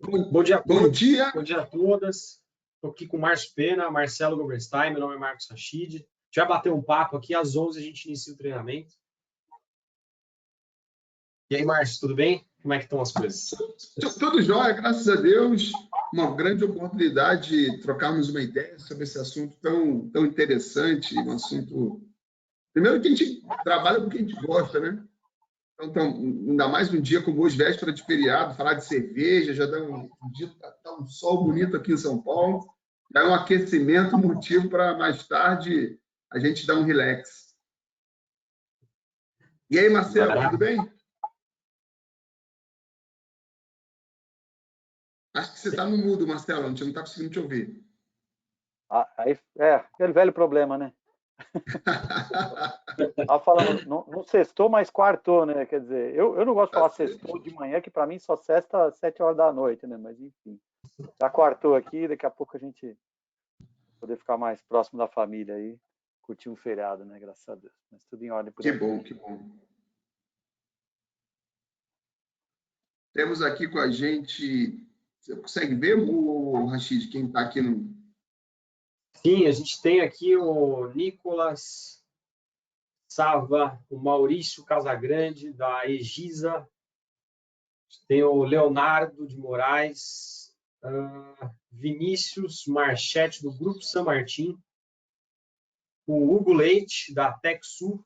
Bom dia a Bom todos. dia. Bom dia a todas. Estou aqui com o Márcio Pena, Marcelo Goberstein, meu nome é Marcos Rachid. A gente vai bater um papo aqui, às 11 a gente inicia o treinamento. E aí, Márcio, tudo bem? Como é que estão as coisas? Tudo jóia, graças a Deus. Uma grande oportunidade de trocarmos uma ideia sobre esse assunto tão interessante, um assunto... Primeiro que a gente trabalha com o que a gente gosta, né? Então, ainda mais um dia como hoje, véspera de feriado, falar de cerveja, já dá um dia, tá um sol bonito aqui em São Paulo, já é um aquecimento, um motivo para mais tarde a gente dar um relax. E aí, Marcelo, tudo bem? Acho que você está no mudo, Marcelo, a gente não está conseguindo te ouvir. Aí, aquele velho problema, né? Tava falando, não sextou, mas quartou, né? Quer dizer, eu não gosto de falar sextou de manhã, que para mim só sexta às 7 horas da noite, né? Mas enfim, já quartou aqui, daqui a pouco a gente poder ficar mais próximo da família aí, curtir um feriado, né? Graças a Deus. Mas tudo em ordem por Que aqui. bom, que bom. Temos aqui com a gente... Você consegue ver, Rachid, quem está aqui no... Sim, a gente tem aqui o Nicolas Sava, o Maurício Casagrande, da Egisa, tem o Leonardo de Moraes, Vinícius Marchetti, do Grupo San Martin, o Hugo Leite, da TechSul,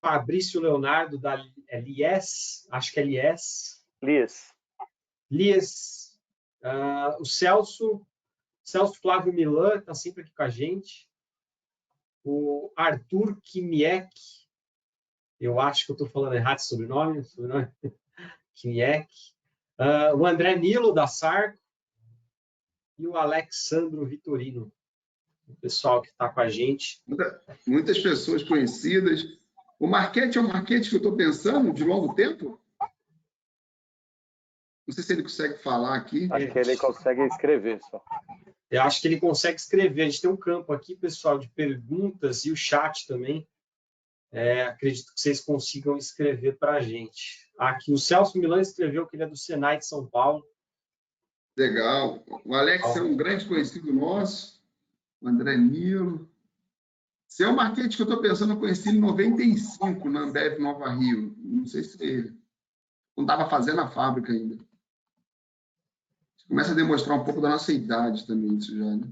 Fabrício Leonardo, da Lies, acho que é Lies. Lies. O Celso Flávio Milan, está sempre aqui com a gente. O Arthur Kimiek, eu acho que eu estou falando errado esse sobrenome. Kimiek. O André Nilo, da Sarco. E o Alexandro Vitorino, o pessoal que está com a gente. Muitas pessoas conhecidas. O Marquete é um Marquete que eu estou pensando de longo tempo? Não sei se ele consegue falar aqui. Acho que ele consegue escrever só. Eu acho que ele consegue escrever. A gente tem um campo aqui, pessoal, de perguntas e o chat também. Acredito que vocês consigam escrever para a gente. Aqui, o Celso Milan escreveu que ele é do Senai de São Paulo. Legal. O Alex é um grande conhecido nosso. O André Nilo. Se é o Marquete que eu estou pensando, eu conheci ele em 95, na Ambev Nova Rio. Não sei se ele não estava fazendo a fábrica ainda. Começa a demonstrar um pouco da nossa idade também, isso já, né?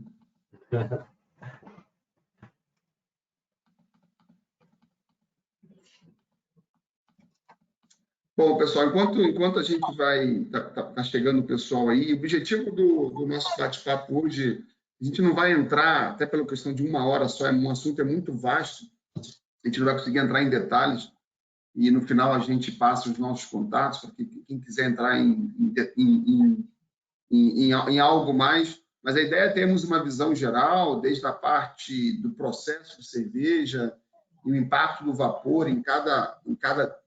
Bom, pessoal, enquanto a gente vai... Tá chegando o pessoal aí, o objetivo do nosso bate-papo hoje, a gente não vai entrar, até pela questão de uma hora só, um assunto é muito vasto, a gente não vai conseguir entrar em detalhes, e no final a gente passa os nossos contatos para quem quiser entrar em algo mais, mas a ideia é termos uma visão geral, desde a parte do processo de cerveja e o impacto do vapor em cada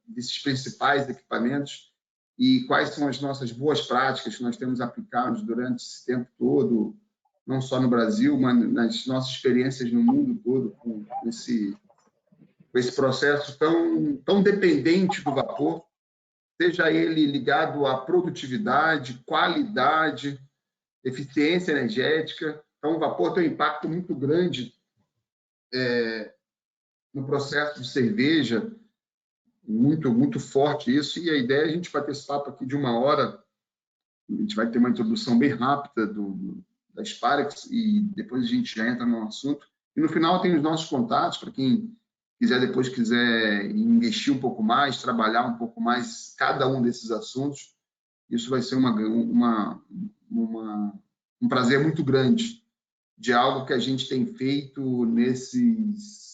desses principais equipamentos e quais são as nossas boas práticas que nós temos aplicado durante esse tempo todo, não só no Brasil, mas nas nossas experiências no mundo todo com esse processo tão dependente do vapor, seja ele ligado à produtividade, qualidade, eficiência energética. Então, o vapor tem um impacto muito grande no processo de cerveja, muito forte isso, e a ideia é a gente bater esse papo aqui de uma hora, a gente vai ter uma introdução bem rápida da Sparex e depois a gente já entra no assunto. E no final tem os nossos contatos, para quem quiser investir um pouco mais, trabalhar um pouco mais cada um desses assuntos. Isso vai ser um prazer muito grande de algo que a gente tem feito nesses...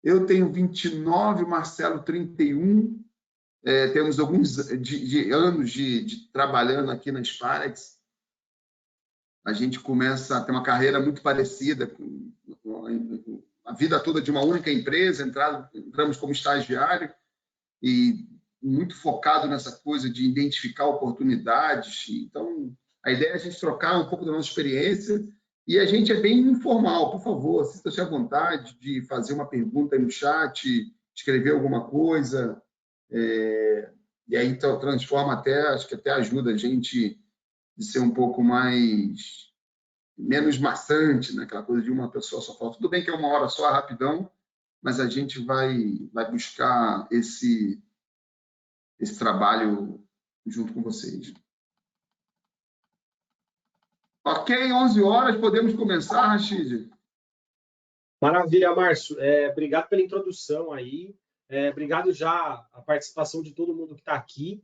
Eu tenho 29, Marcelo 31, temos alguns anos de trabalhando aqui na Sparex. A gente começa a ter uma carreira muito parecida, a vida toda de uma única empresa, entramos como estagiário e muito focado nessa coisa de identificar oportunidades. Então, a ideia é a gente trocar um pouco da nossa experiência e a gente é bem informal. Por favor, sinta-se à vontade de fazer uma pergunta aí no chat, escrever alguma coisa. E aí então, transforma até, acho que até ajuda a gente de ser um pouco menos maçante, né? Aquela coisa de uma pessoa só fala. Tudo bem que é uma hora só, rapidão, mas a gente vai buscar esse trabalho junto com vocês. Ok, 11 horas, podemos começar, Rachid? Maravilha, Márcio. Obrigado pela introdução aí. Obrigado já a participação de todo mundo que está aqui.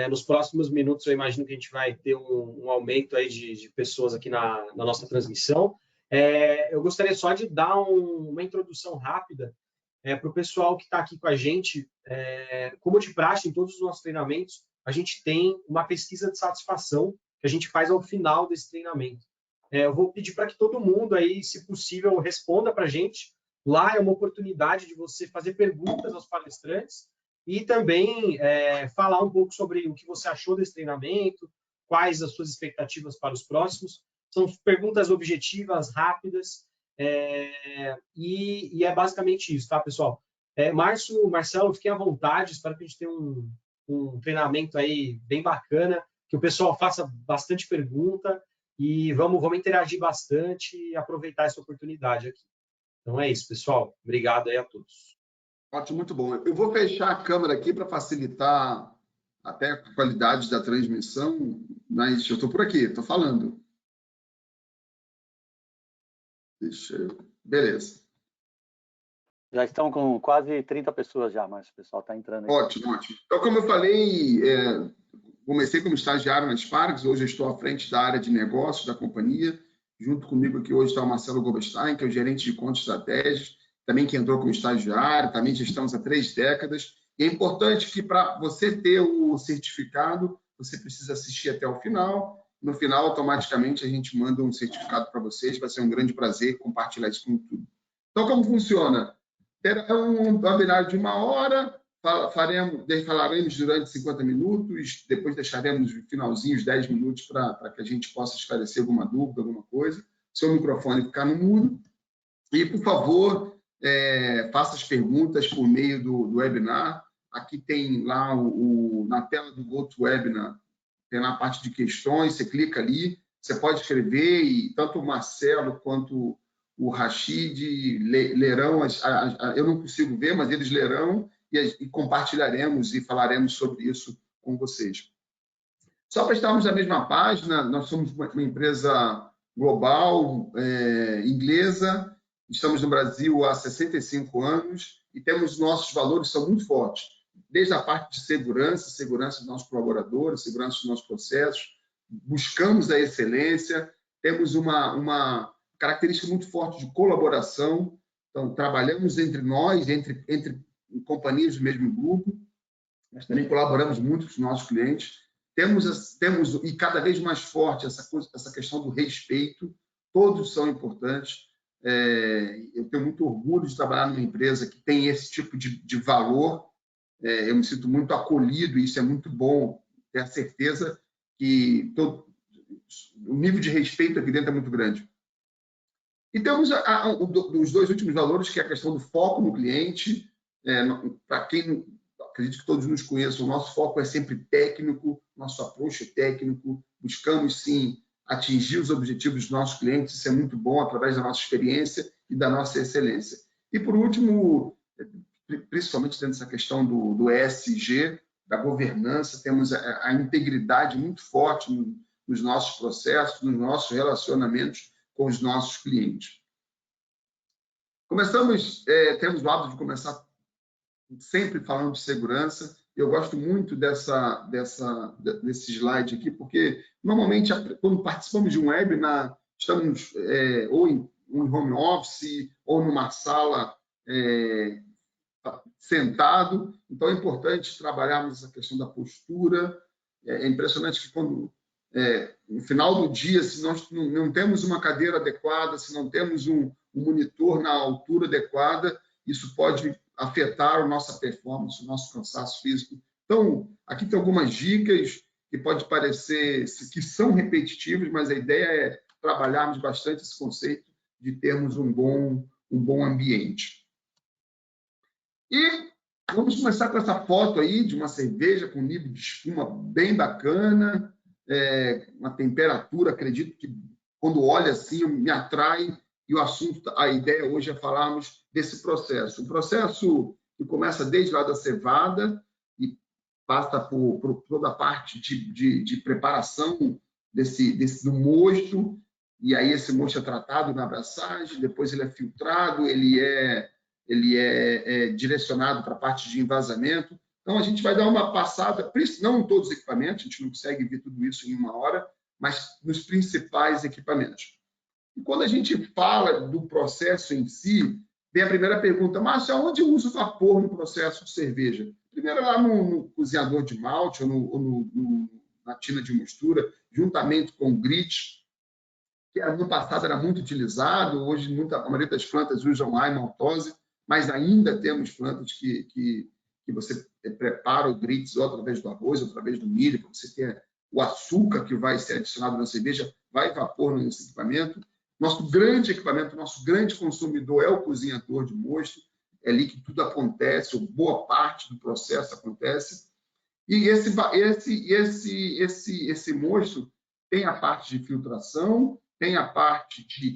Nos próximos minutos, eu imagino que a gente vai ter um aumento aí de pessoas aqui na nossa transmissão. Eu gostaria só de dar uma introdução rápida para o pessoal que está aqui com a gente. Como de praxe, em todos os nossos treinamentos, a gente tem uma pesquisa de satisfação que a gente faz ao final desse treinamento. Eu vou pedir para que todo mundo aí, se possível, responda para a gente. Lá é uma oportunidade de você fazer perguntas aos palestrantes e também falar um pouco sobre o que você achou desse treinamento, quais as suas expectativas para os próximos. São perguntas objetivas, rápidas, e é basicamente isso, tá, pessoal? Márcio, Marcelo, fiquem à vontade, espero que a gente tenha um treinamento aí bem bacana, que o pessoal faça bastante pergunta e vamos interagir bastante e aproveitar essa oportunidade aqui. Então é isso, pessoal. Obrigado aí a todos. Ótimo, muito bom. Eu vou fechar a câmera aqui para facilitar até a qualidade da transmissão, mas eu estou por aqui, estou falando. Beleza. Já estão com quase 30 pessoas já, mas o pessoal está entrando aqui. Ótimo, ótimo. Então, como eu falei, comecei como estagiário na Sparks, hoje eu estou à frente da área de negócios da companhia. Junto comigo aqui hoje está o Marcelo Goberstein, que é o gerente de contas e estratégias, também que entrou como estagiário, também já estamos há 3 décadas. E é importante que para você ter o certificado, você precisa assistir até o final. No final, automaticamente, a gente manda um certificado para vocês. Vai ser um grande prazer compartilhar isso com tudo. Então, como funciona? Terá um webinar de 1 hora, falaremos durante 50 minutos, depois deixaremos no finalzinho os 10 minutos para que a gente possa esclarecer alguma dúvida, alguma coisa. Seu microfone ficar no mudo. E, por favor, faça as perguntas por meio do webinar. Aqui tem lá na tela do GoToWebinar, tem lá a parte de questões, você clica ali, você pode escrever e tanto o Marcelo quanto o Rachid lerão, eu não consigo ver, mas eles lerão e compartilharemos e falaremos sobre isso com vocês. Só para estarmos na mesma página, nós somos uma empresa global, inglesa, estamos no Brasil há 65 anos e temos nossos valores são muito fortes, desde a parte de segurança dos nossos colaboradores, segurança dos nossos processos, buscamos a excelência, temos uma característica muito forte de colaboração, então trabalhamos entre nós, entre companhias do mesmo grupo, mas também colaboramos muito com os nossos clientes. Temos e cada vez mais forte essa questão do respeito, todos são importantes. Eu tenho muito orgulho de trabalhar numa empresa que tem esse tipo de valor. Eu me sinto muito acolhido e isso é muito bom, ter a certeza que o nível de respeito aqui dentro é muito grande. E temos os 2 últimos valores, que é a questão do foco no cliente. Para quem acredito que todos nos conheçam, o nosso foco é sempre técnico, nosso approach é técnico, buscamos sim atingir os objetivos dos nossos clientes, isso é muito bom através da nossa experiência e da nossa excelência. E por último, principalmente dentro dessa questão do ESG, da governança, temos a integridade muito forte nos nossos processos, nos nossos relacionamentos com os nossos clientes. Temos o hábito de começar sempre falando de segurança. Eu gosto muito desse slide aqui, porque normalmente quando participamos de um webinar, estamos ou em home office ou numa sala sentado, então é importante trabalharmos essa questão da postura. É impressionante que quando no final do dia, se nós não temos uma cadeira adequada, se não temos um monitor na altura adequada, isso pode afetar a nossa performance, o nosso cansaço físico. Então, aqui tem algumas dicas que pode parecer que são repetitivas, mas a ideia é trabalharmos bastante esse conceito de termos um bom ambiente. E Vamos começar com essa foto aí de uma cerveja com nível de espuma bem bacana, uma temperatura, acredito que quando olha assim me atrai, e o assunto, a ideia hoje é falarmos desse processo. Um processo que começa desde lá da cevada e passa por toda a parte de preparação do mosto, e aí esse mosto é tratado na abraçagem, depois ele é filtrado, ele é direcionado para a parte de envasamento. Então, a gente vai dar uma passada, não em todos os equipamentos, a gente não consegue ver tudo isso em uma hora, mas nos principais equipamentos. E quando a gente fala do processo em si, vem a primeira pergunta: Márcio, aonde usa o vapor no processo de cerveja? Primeiro lá no cozinhador de malte ou na tina de mostura, juntamente com o grit, que no passado era muito utilizado, hoje a maioria das plantas usam A e maltose, mas ainda temos plantas que você prepara o grits ou através do arroz, ou através do milho, para você ter o açúcar que vai ser adicionado na cerveja, vai vapor nesse equipamento. Nosso grande equipamento, nosso grande consumidor é o cozinhador de mosto, é ali que tudo acontece, ou boa parte do processo acontece. E esse mosto tem a parte de filtração, tem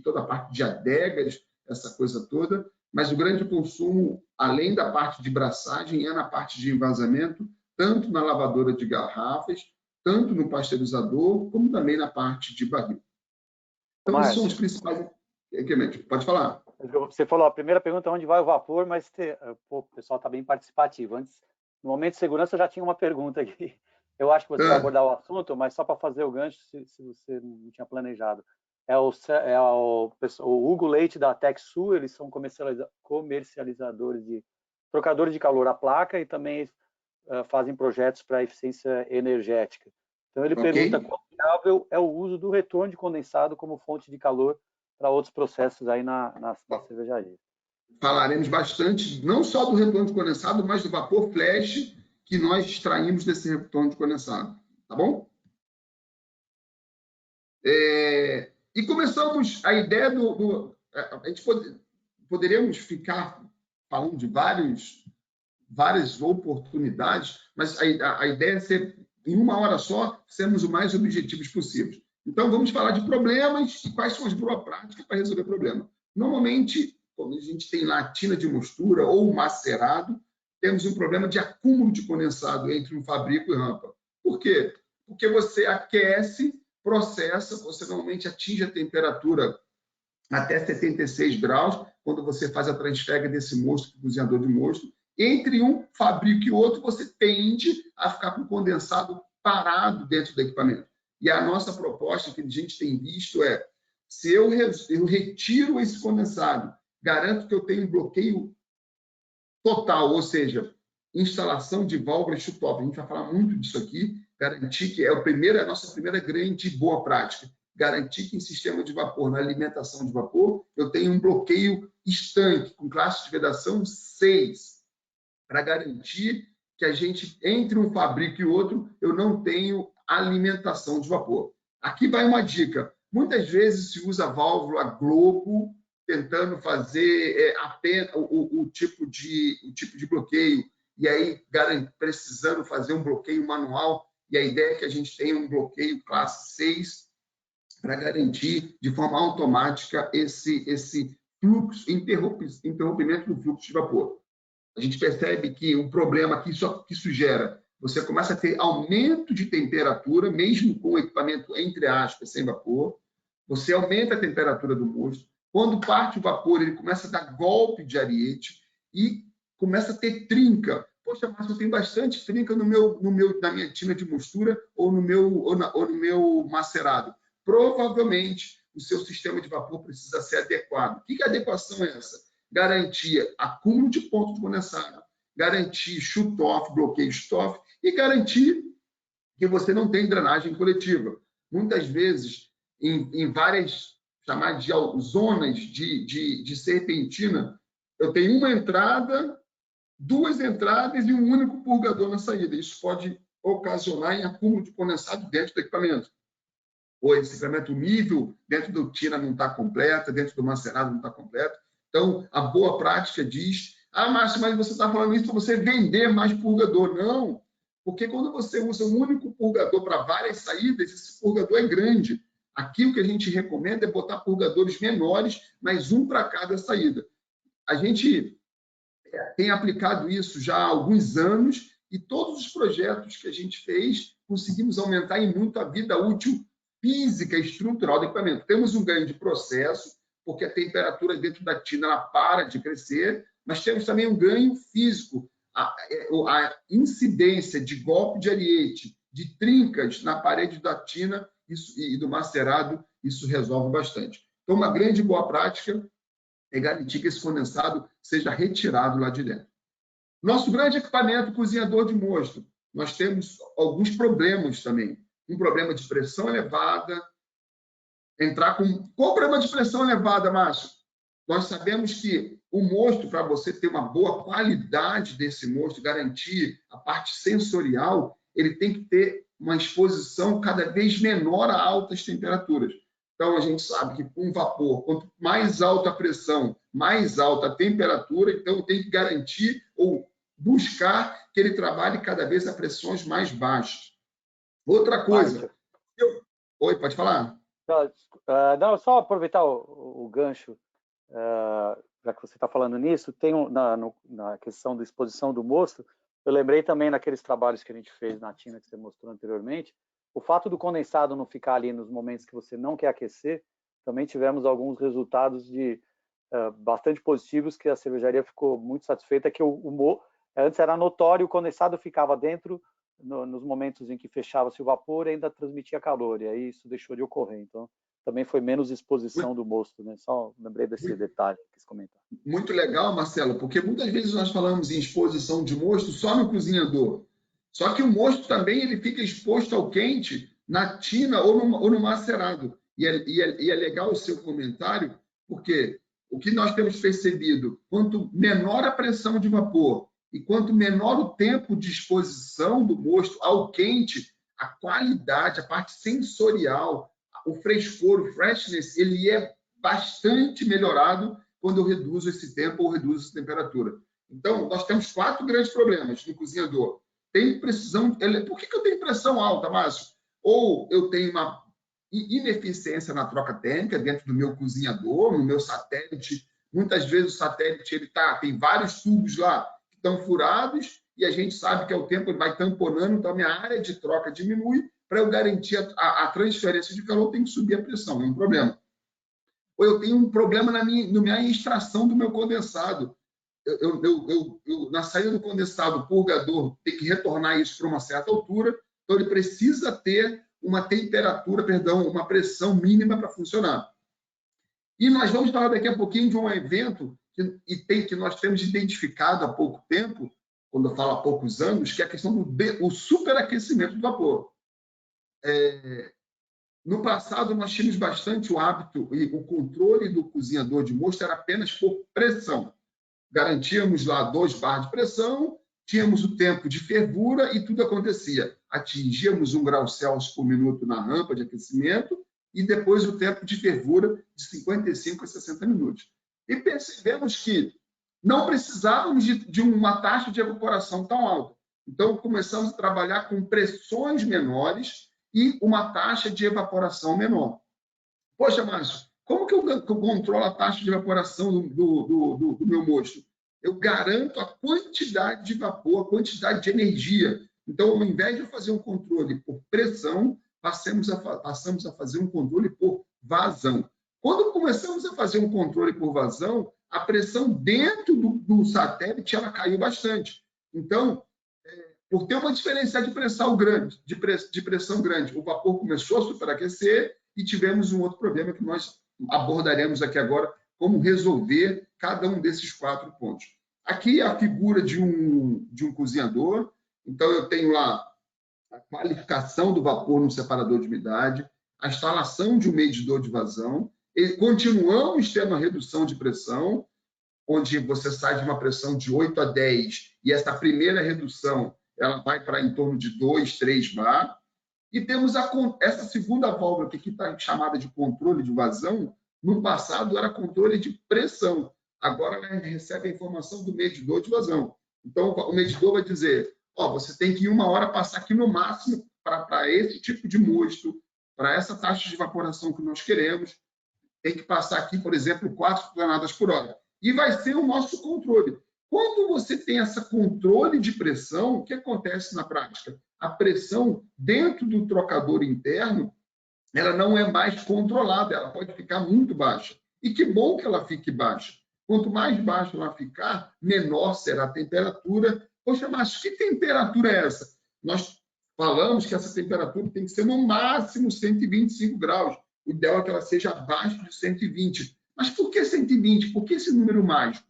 toda a parte de adegas, essa coisa toda, mas o grande consumo, além da parte de braçagem, é na parte de envasamento, tanto na lavadora de garrafas, tanto no pasteurizador, como também na parte de barril. Então, esses são os principais equipamentos. Pode falar. Você falou, a primeira pergunta é onde vai o vapor, mas o pessoal está bem participativo. Antes, no momento de segurança, eu já tinha uma pergunta aqui. Eu acho que você vai abordar o assunto, mas só para fazer o gancho, se você não tinha planejado. O Hugo Leite da TechSul, eles são comercializadores de trocadores de calor à placa e também fazem projetos para eficiência energética. Então, ele pergunta quão viável é o uso do retorno de condensado como fonte de calor para outros processos aí na cervejaria. Falaremos bastante, não só do retorno de condensado, mas do vapor flash que nós extraímos desse retorno de condensado. Tá bom? E começamos a ideia a gente poderíamos ficar falando de várias oportunidades, mas a ideia é ser, em uma hora só, sermos o mais objetivos possíveis. Então, vamos falar de problemas e quais são as boas práticas para resolver problema. Normalmente, quando a gente tem lá tina de mostura ou macerado, temos um problema de acúmulo de condensado entre um fabrico e rampa. Por quê? Porque você aquece, processa, você normalmente atinge a temperatura até 76 graus, quando você faz a transfega desse mosto para o cozinhador de mosto. Entre um fabrico e outro, você tende a ficar com condensado parado dentro do equipamento. E a nossa proposta que a gente tem visto é, se eu retiro esse condensado, garanto que eu tenho um bloqueio total, ou seja, instalação de válvula e shutoff. A gente vai falar muito disso aqui, garantir que é a nossa primeira grande boa prática. Garantir que em sistema de vapor, na alimentação de vapor, eu tenho um bloqueio estanque, com classe de vedação 6, para garantir que a gente, entre um fabrico e outro, eu não tenho alimentação de vapor. Aqui vai uma dica. Muitas vezes se usa válvula globo, tentando fazer apenas o tipo de bloqueio, e aí precisando fazer um bloqueio manual, e a ideia é que a gente tenha um bloqueio classe 6 para garantir de forma automática esse fluxo, interrompimento do fluxo de vapor. A gente percebe que o problema que isso gera, você começa a ter aumento de temperatura, mesmo com o equipamento, entre aspas, sem vapor, você aumenta a temperatura do mosto. Quando parte o vapor, ele começa a dar golpe de ariete e começa a ter trinca. Poxa, mas eu tenho bastante trinca na minha tina de mostura ou no meu macerado. Provavelmente, o seu sistema de vapor precisa ser adequado. Que adequação é essa? Garantir acúmulo de ponto de condensado, garantir shutoff, bloqueio shutoff e garantir que você não tem drenagem coletiva. Muitas vezes, em várias chamadas de zonas de serpentina, eu tenho uma entrada, duas entradas e um único purgador na saída. Isso pode ocasionar em acúmulo de condensado dentro do equipamento. Ou esse equipamento nível dentro do tina não está completa, dentro do macerado não está completo. Então, a boa prática diz Ah, Márcio, mas você está falando isso para você vender mais purgador. Não, porque quando você usa um único purgador para várias saídas, esse purgador é grande. Aqui o que a gente recomenda é botar purgadores menores, mas um para cada saída. A gente tem aplicado isso já há alguns anos e todos os projetos que a gente fez conseguimos aumentar em muito a vida útil física e estrutural do equipamento. Temos um ganho de processo, porque a temperatura dentro da tina ela para de crescer, mas temos também um ganho físico. A incidência de golpe de ariete, de trincas na parede da tina e do macerado, isso resolve bastante. Então, uma grande boa prática é garantir que esse condensado seja retirado lá de dentro. Nosso grande equipamento, cozinhador de mosto, nós temos alguns problemas também. Um problema de pressão elevada. Qual o problema de pressão elevada, Márcio? Nós sabemos que o mosto, para você ter uma boa qualidade desse mosto, garantir a parte sensorial, ele tem que ter uma exposição cada vez menor a altas temperaturas. Então, a gente sabe que com vapor, quanto mais alta a pressão, mais alta a temperatura, então tem que garantir ou buscar que ele trabalhe cada vez a pressões mais baixas. Outra coisa... Oi, pode falar? Não, só aproveitar o gancho, já que você está falando nisso, tem na questão da exposição do mosto, eu lembrei também naqueles trabalhos que a gente fez na tina que você mostrou anteriormente, o fato do condensado não ficar ali nos momentos que você não quer aquecer, também tivemos alguns resultados bastante positivos, que a cervejaria ficou muito satisfeita, que antes era notório, o condensado ficava dentro nos momentos em que fechava-se o vapor e ainda transmitia calor, e aí isso deixou de ocorrer. Então, também foi menos exposição do mosto, né? Só lembrei desse detalhe que quis comentar. Muito legal, Marcelo, porque muitas vezes nós falamos em exposição de mosto só no cozinhador. Só que o mosto também ele fica exposto ao quente na tina ou no macerado. E é legal o seu comentário, porque o que nós temos percebido, quanto menor a pressão de vapor e quanto menor o tempo de exposição do mosto ao quente, a qualidade, a parte sensorial, o frescor, o freshness, ele é bastante melhorado quando eu reduzo esse tempo ou reduzo essa temperatura. Então, nós temos 4 grandes problemas no cozinhador. Tem precisão... Por que eu tenho pressão alta, Márcio? Ou eu tenho uma ineficiência na troca térmica dentro do meu cozinhador, no meu satélite. Muitas vezes o satélite tem vários tubos lá que estão furados e a gente sabe que ao tempo ele vai tamponando, então a minha área de troca diminui. Para eu garantir a transferência de calor, tem que subir a pressão, é um problema. Ou eu tenho um problema na minha extração do meu condensado. Na saída do condensado, o purgador tem que retornar isso para uma certa altura, então ele precisa ter uma temperatura, uma pressão mínima para funcionar. E nós vamos falar daqui a pouquinho de um evento que nós temos identificado há pouco tempo, quando eu falo há poucos anos, que é a questão do superaquecimento do vapor. No passado, nós tínhamos bastante o hábito e o controle do cozinhador de mosto era apenas por pressão. Garantíamos lá 2 bar de pressão, tínhamos o tempo de fervura e tudo acontecia. Atingíamos 1 grau Celsius por minuto na rampa de aquecimento e depois o tempo de fervura de 55 a 60 minutos. E percebemos que não precisávamos de uma taxa de evaporação tão alta. Então, começamos a trabalhar com pressões menores e uma taxa de evaporação menor. Poxa, Márcio, como que eu controlo a taxa de evaporação do meu mosto? Eu garanto a quantidade de vapor, a quantidade de energia. Então, ao invés de eu fazer um controle por pressão, passamos a fazer um controle por vazão. Quando começamos a fazer um controle por vazão, a pressão dentro do satélite ela caiu bastante. Então, por ter uma diferença de pressão grande, o vapor começou a superaquecer e tivemos um outro problema que nós abordaremos aqui agora, como resolver cada um desses 4 pontos. Aqui é a figura de um cozinhador. Então, eu tenho lá a qualificação do vapor no separador de umidade, a instalação de um medidor de vazão, e continuamos tendo a redução de pressão, onde você sai de uma pressão de 8 a 10, e essa primeira redução ela vai para em torno de 2, 3 bar. E temos essa segunda válvula, que aqui está chamada de controle de vazão, no passado era controle de pressão. agora ela recebe a informação do medidor de vazão. Então, o medidor vai dizer, ó, você tem que em 1 hora passar aqui no máximo para esse tipo de mosto, para essa taxa de evaporação que nós queremos, tem que passar aqui, por exemplo, 4 toneladas por hora. E vai ser o nosso controle. Quando você tem esse controle de pressão, o que acontece na prática? A pressão dentro do trocador interno, ela não é mais controlada, ela pode ficar muito baixa. E que bom que ela fique baixa. Quanto mais baixa ela ficar, menor será a temperatura. Poxa, mas que temperatura é essa? Nós falamos que essa temperatura tem que ser no máximo 125 graus. O ideal é que ela seja abaixo de 120. Mas por que 120? Por que esse número mágico?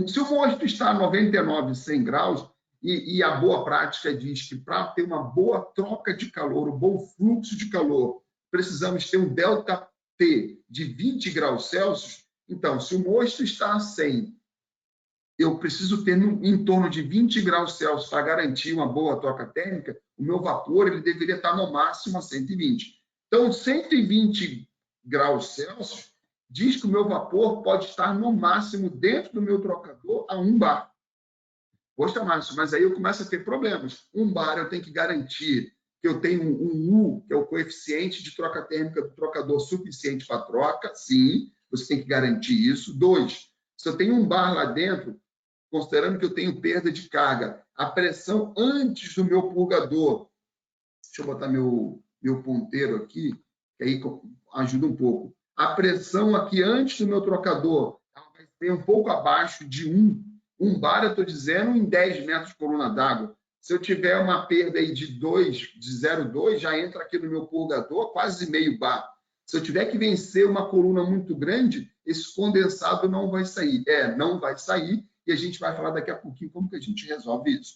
Se o mosto está a 99, 100 graus, e a boa prática diz que para ter uma boa troca de calor, um bom fluxo de calor, precisamos ter um delta T de 20 graus Celsius. Então, se o mosto está a 100, eu preciso ter em torno de 20 graus Celsius para garantir uma boa troca térmica, o meu vapor ele deveria estar no máximo a 120. Então, 120 graus Celsius diz que o meu vapor pode estar no máximo dentro do meu trocador a 1 bar. Poxa, Márcio, mas aí eu começo a ter problemas. 1 bar eu tenho que garantir que eu tenho um U, que é o coeficiente de troca térmica do trocador suficiente para a troca. Sim, você tem que garantir isso. 2, se eu tenho 1 bar lá dentro, considerando que eu tenho perda de carga, a pressão antes do meu purgador, deixa eu botar meu ponteiro aqui, que aí ajuda um pouco. A pressão aqui antes do meu trocador ela vai ser um pouco abaixo de 1 bar, eu estou dizendo, em 10 metros por coluna d'água. Se eu tiver uma perda aí de 0,2, já entra aqui no meu purgador quase meio bar. Se eu tiver que vencer uma coluna muito grande, esse condensado não vai sair. Não vai sair, e a gente vai falar daqui a pouquinho como que a gente resolve isso.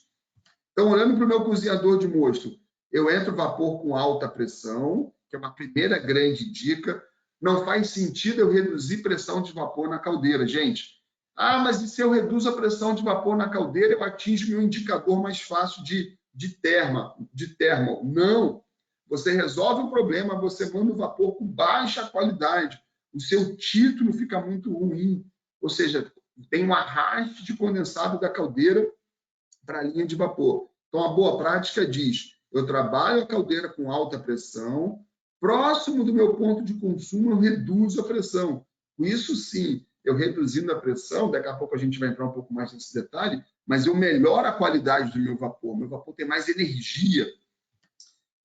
Então, olhando para o meu cozinhador de mosto, eu entro vapor com alta pressão, que é uma primeira grande dica. Não faz sentido eu reduzir pressão de vapor na caldeira, gente. Ah, mas e se eu reduzo a pressão de vapor na caldeira, eu atingo meu indicador mais fácil de termo? Não. Você resolve o problema, você manda o vapor com baixa qualidade. O seu título fica muito ruim. Ou seja, tem um arraste de condensado da caldeira para a linha de vapor. Então, a boa prática diz, eu trabalho a caldeira com alta pressão, próximo do meu ponto de consumo, eu reduzo a pressão. Com isso, sim, eu reduzindo a pressão, daqui a pouco a gente vai entrar um pouco mais nesse detalhe, mas eu melhoro a qualidade do meu vapor tem mais energia.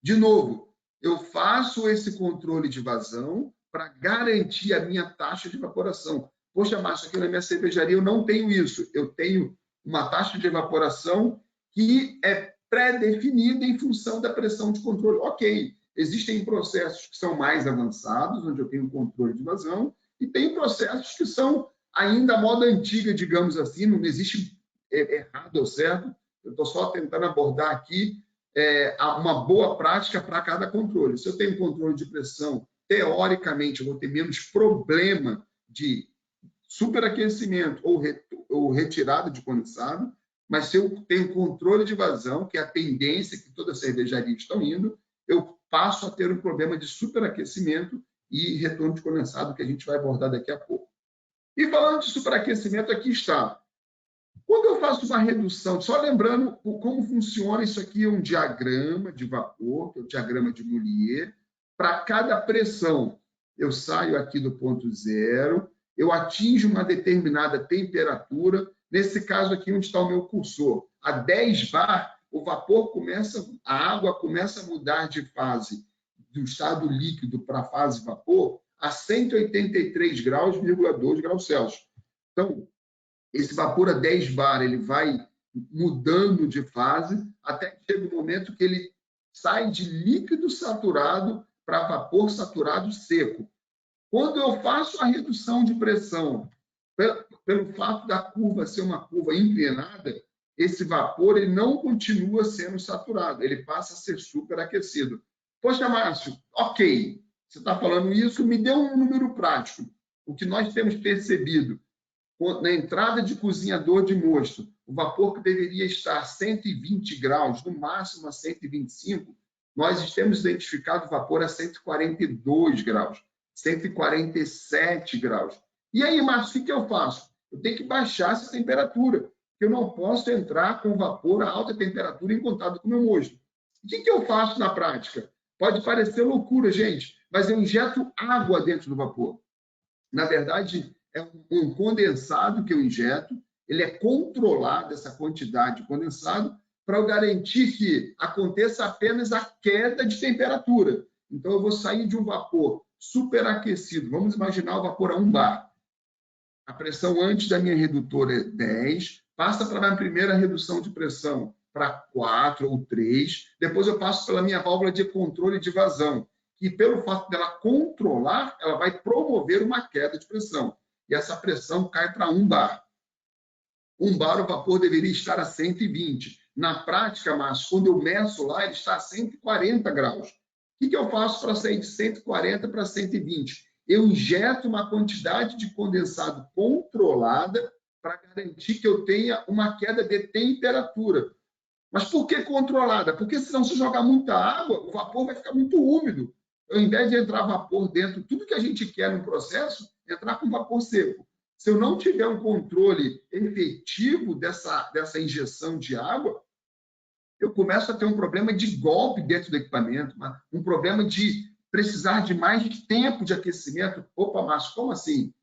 De novo, eu faço esse controle de vazão para garantir a minha taxa de evaporação. Poxa, Márcio, aqui na minha cervejaria eu não tenho isso. Eu tenho uma taxa de evaporação que é pré-definida em função da pressão de controle. Ok, existem processos que são mais avançados, onde eu tenho controle de vazão, e tem processos que são ainda a moda antiga, digamos assim, não existe errado ou certo. Eu estou só tentando abordar aqui uma boa prática para cada controle. Se eu tenho controle de pressão, teoricamente, eu vou ter menos problema de superaquecimento ou retirada de condensado, mas se eu tenho controle de vazão, que é a tendência que todas as cervejarias estão indo, eu passo a ter um problema de superaquecimento e retorno de condensado, que a gente vai abordar daqui a pouco. E falando de superaquecimento, aqui está. Quando eu faço uma redução, só lembrando como funciona, isso aqui é um diagrama de vapor, que é o diagrama de Moulier. Para cada pressão, eu saio aqui do ponto zero, eu atinjo uma determinada temperatura, nesse caso aqui onde está o meu cursor, a 10 bar, a água começa a mudar de fase do estado líquido para a fase vapor a 183 graus,2 graus Celsius. Então, esse vapor a 10 bar, ele vai mudando de fase até que chega o momento que ele sai de líquido saturado para vapor saturado seco. Quando eu faço a redução de pressão, pelo fato da curva ser uma curva inclinada, esse vapor ele não continua sendo saturado, ele passa a ser superaquecido. Poxa, Márcio, ok, você está falando isso, me dê um número prático. O que nós temos percebido, na entrada de cozinhador de mosto, o vapor que deveria estar a 120 graus, no máximo a 125, nós temos identificado o vapor a 142 graus, 147 graus. E aí, Márcio, o que eu faço? Eu tenho que baixar essa temperatura. Eu não posso entrar com vapor a alta temperatura em contato com o meu mosto. O que eu faço na prática? Pode parecer loucura, gente, mas eu injeto água dentro do vapor. Na verdade, é um condensado que eu injeto, ele é controlado, essa quantidade de condensado, para eu garantir que aconteça apenas a queda de temperatura. Então, eu vou sair de um vapor superaquecido, vamos imaginar o vapor a 1 bar. A pressão antes da minha redutora é 10, passa para a minha primeira redução de pressão para 4 ou 3, depois eu passo pela minha válvula de controle de vazão, que pelo fato dela controlar, ela vai promover uma queda de pressão. E essa pressão cai para 1 bar. 1 bar o vapor deveria estar a 120. Na prática, mas quando eu meço lá, ele está a 140 graus. O que eu faço para sair de 140 para 120? Eu injeto uma quantidade de condensado controlada para garantir que eu tenha uma queda de temperatura. Mas por que controlada? Porque senão, se jogar muita água, o vapor vai ficar muito úmido. Ao invés de entrar vapor dentro, tudo que a gente quer no processo, entrar com vapor seco. Se eu não tiver um controle efetivo dessa injeção de água, eu começo a ter um problema de golpe dentro do equipamento, um problema de precisar de mais tempo de aquecimento. Opa, Márcio, como assim?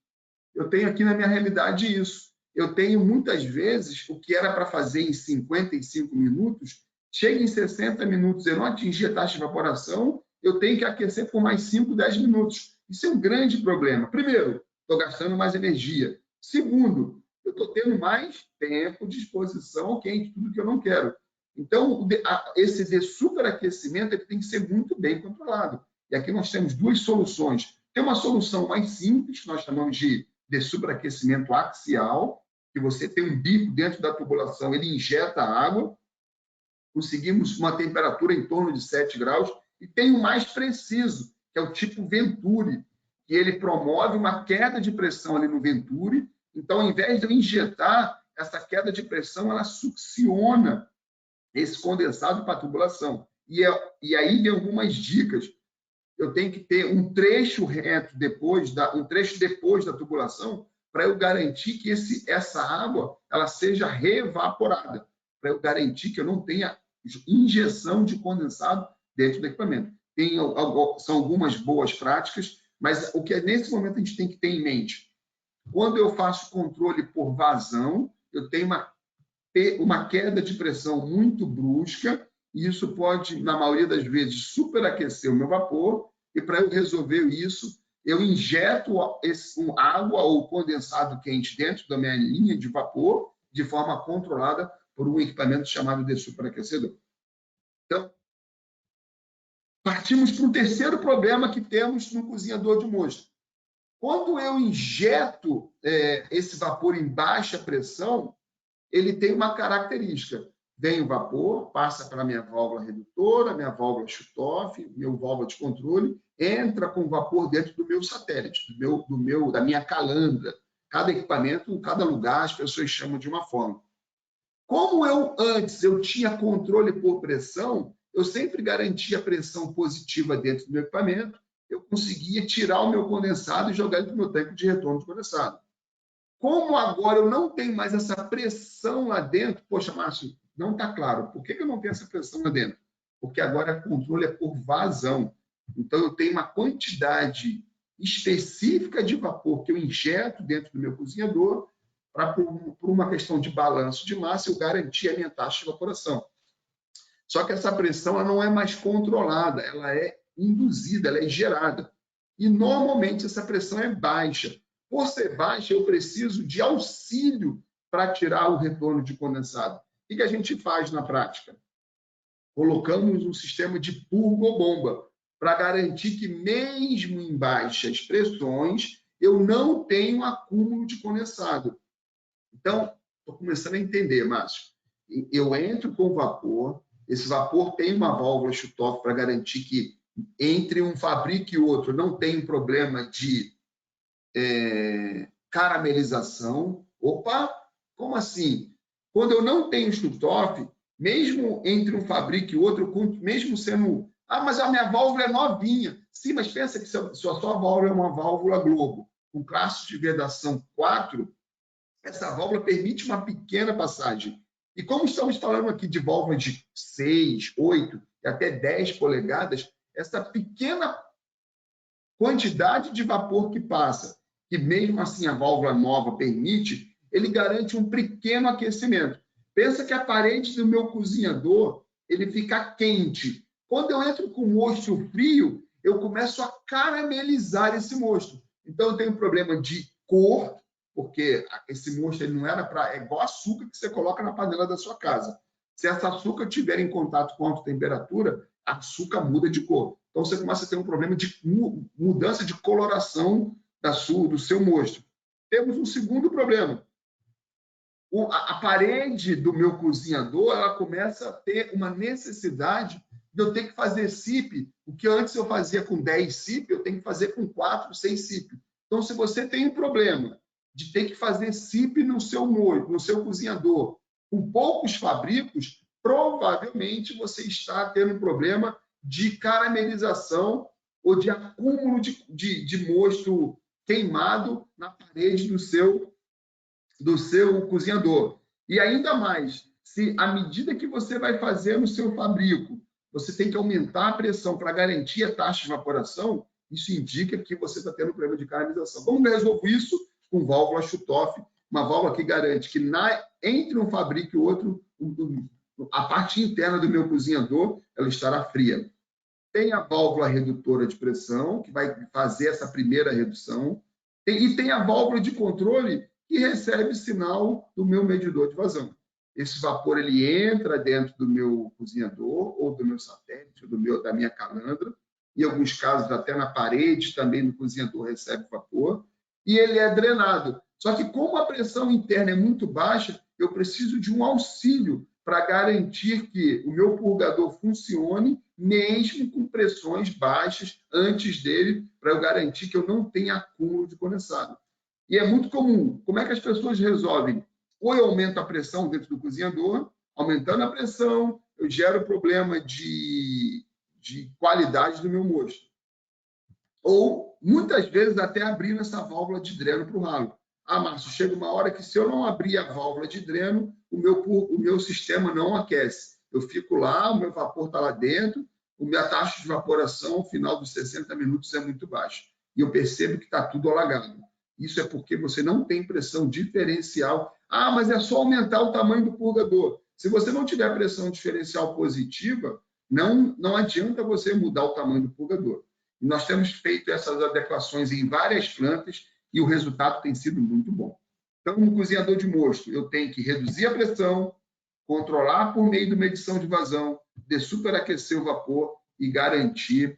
Eu tenho aqui na minha realidade isso. Eu tenho muitas vezes o que era para fazer em 55 minutos, chega em 60 minutos, eu não atingi a taxa de evaporação, eu tenho que aquecer por mais 5, 10 minutos. Isso é um grande problema. Primeiro, estou gastando mais energia. Segundo, eu estou tendo mais tempo de exposição ao quente, tudo que eu não quero. Então, esse superaquecimento ele tem que ser muito bem controlado. E aqui nós temos duas soluções. Tem uma solução mais simples, que nós chamamos de superaquecimento axial, que você tem um bico dentro da tubulação, ele injeta água, conseguimos uma temperatura em torno de 7 graus, e tem o mais preciso, que é o tipo Venturi, que ele promove uma queda de pressão ali no Venturi. Então, ao invés de eu injetar essa queda de pressão, ela succiona esse condensado para a tubulação. E aí vem algumas dicas. Eu tenho que ter um trecho reto depois da tubulação para eu garantir que essa água ela seja reevaporada, para eu garantir que eu não tenha injeção de condensado dentro do equipamento. São algumas boas práticas, mas o que nesse momento a gente tem que ter em mente? Quando eu faço controle por vazão, eu tenho uma queda de pressão muito brusca, e isso pode, na maioria das vezes, superaquecer o meu vapor, e para eu resolver isso, eu injeto água ou condensado quente dentro da minha linha de vapor, de forma controlada por um equipamento chamado de superaquecedor. Então, partimos para o terceiro problema que temos no cozinhador de mosto. Quando eu injeto esse vapor em baixa pressão, ele tem uma característica. Vem o vapor, passa para a minha válvula redutora, minha válvula shutoff, meu válvula de controle, entra com vapor dentro do meu satélite, da minha calandra. Cada equipamento, cada lugar, as pessoas chamam de uma forma. Como antes eu tinha controle por pressão, eu sempre garantia pressão positiva dentro do meu equipamento, eu conseguia tirar o meu condensado e jogar ele para o meu tanque de retorno de condensado. Como agora eu não tenho mais essa pressão lá dentro, poxa, Márcio, não está claro. Por que eu não tenho essa pressão lá dentro? Porque agora o controle é por vazão. Então, eu tenho uma quantidade específica de vapor que eu injeto dentro do meu cozinhador para, por uma questão de balanço de massa, eu garantir a minha taxa de evaporação. Só que essa pressão ela não é mais controlada, ela é induzida, ela é gerada. E, normalmente, essa pressão é baixa. Por ser baixa, eu preciso de auxílio para tirar o retorno de condensado. O que a gente faz na prática? Colocamos um sistema de purgobomba para garantir que, mesmo em baixas pressões, eu não tenho acúmulo de condensado. Então, estou começando a entender, Márcio. Eu entro com vapor, esse vapor tem uma válvula shutoff para garantir que, entre um fabrico e outro, não tem problema de caramelização. Opa, como assim? Quando eu não tenho shutoff, mesmo entre um fabrico e outro, mesmo sendo... Ah, mas a minha válvula é novinha. Sim, mas pensa que sua válvula é uma válvula Globo, com classe de vedação 4, essa válvula permite uma pequena passagem. E como estamos falando aqui de válvula de 6, 8 e até 10 polegadas, essa pequena quantidade de vapor que passa, que mesmo assim a válvula nova permite, ele garante um pequeno aquecimento. Pensa que a parede do meu cozinhador ele fica quente. Quando eu entro com o mosto frio, eu começo a caramelizar esse mosto. Então, eu tenho um problema de cor, porque esse mosto ele não era para... É igual açúcar que você coloca na panela da sua casa. Se esse açúcar estiver em contato com alta temperatura, açúcar muda de cor. Então, você começa a ter um problema de mudança de coloração do seu mosto. Temos um segundo problema. A parede do meu cozinhador ela começa a ter uma necessidade de eu ter que fazer SIP. O que antes eu fazia com 10 SIP, eu tenho que fazer com 4, 6 SIP. Então, se você tem um problema de ter que fazer SIP no seu cozinhador, com poucos fabricos, provavelmente você está tendo um problema de caramelização ou de acúmulo de mosto queimado na parede do seu cozinhador. E ainda mais, se à medida que você vai fazer no seu fabrico, você tem que aumentar a pressão para garantir a taxa de evaporação, isso indica que você está tendo um problema de caramelização. Como eu resolvo isso? Com válvula Schutoff, uma válvula que garante que entre um fabrico e outro, a parte interna do meu cozinhador ela estará fria. Tem a válvula redutora de pressão, que vai fazer essa primeira redução, e tem a válvula de controle, que recebe sinal do meu medidor de vazão. Esse vapor ele entra dentro do meu cozinhador, ou do meu satélite, ou da minha calandra, em alguns casos até na parede também do cozinhador recebe vapor, e ele é drenado. Só que como a pressão interna é muito baixa, eu preciso de um auxílio para garantir que o meu purgador funcione, mesmo com pressões baixas antes dele, para eu garantir que eu não tenha acúmulo de condensado. E é muito comum. Como é que as pessoas resolvem? Ou eu aumento a pressão dentro do cozinhador, aumentando a pressão, eu gero problema de qualidade do meu mosto. Ou, muitas vezes, até abrindo essa válvula de dreno para o ralo. Ah, Márcio, chega uma hora que se eu não abrir a válvula de dreno, o meu sistema não aquece. Eu fico lá, o meu vapor está lá dentro, a minha taxa de evaporação ao final dos 60 minutos é muito baixa. E eu percebo que está tudo alagado. Isso é porque você não tem pressão diferencial. Ah, mas é só aumentar o tamanho do purgador. Se você não tiver pressão diferencial positiva, não adianta você mudar o tamanho do purgador. E nós temos feito essas adequações em várias plantas e o resultado tem sido muito bom. Então, no cozinhador de mosto, eu tenho que reduzir a pressão, controlar por meio de medição de vazão, de superaquecer o vapor e garantir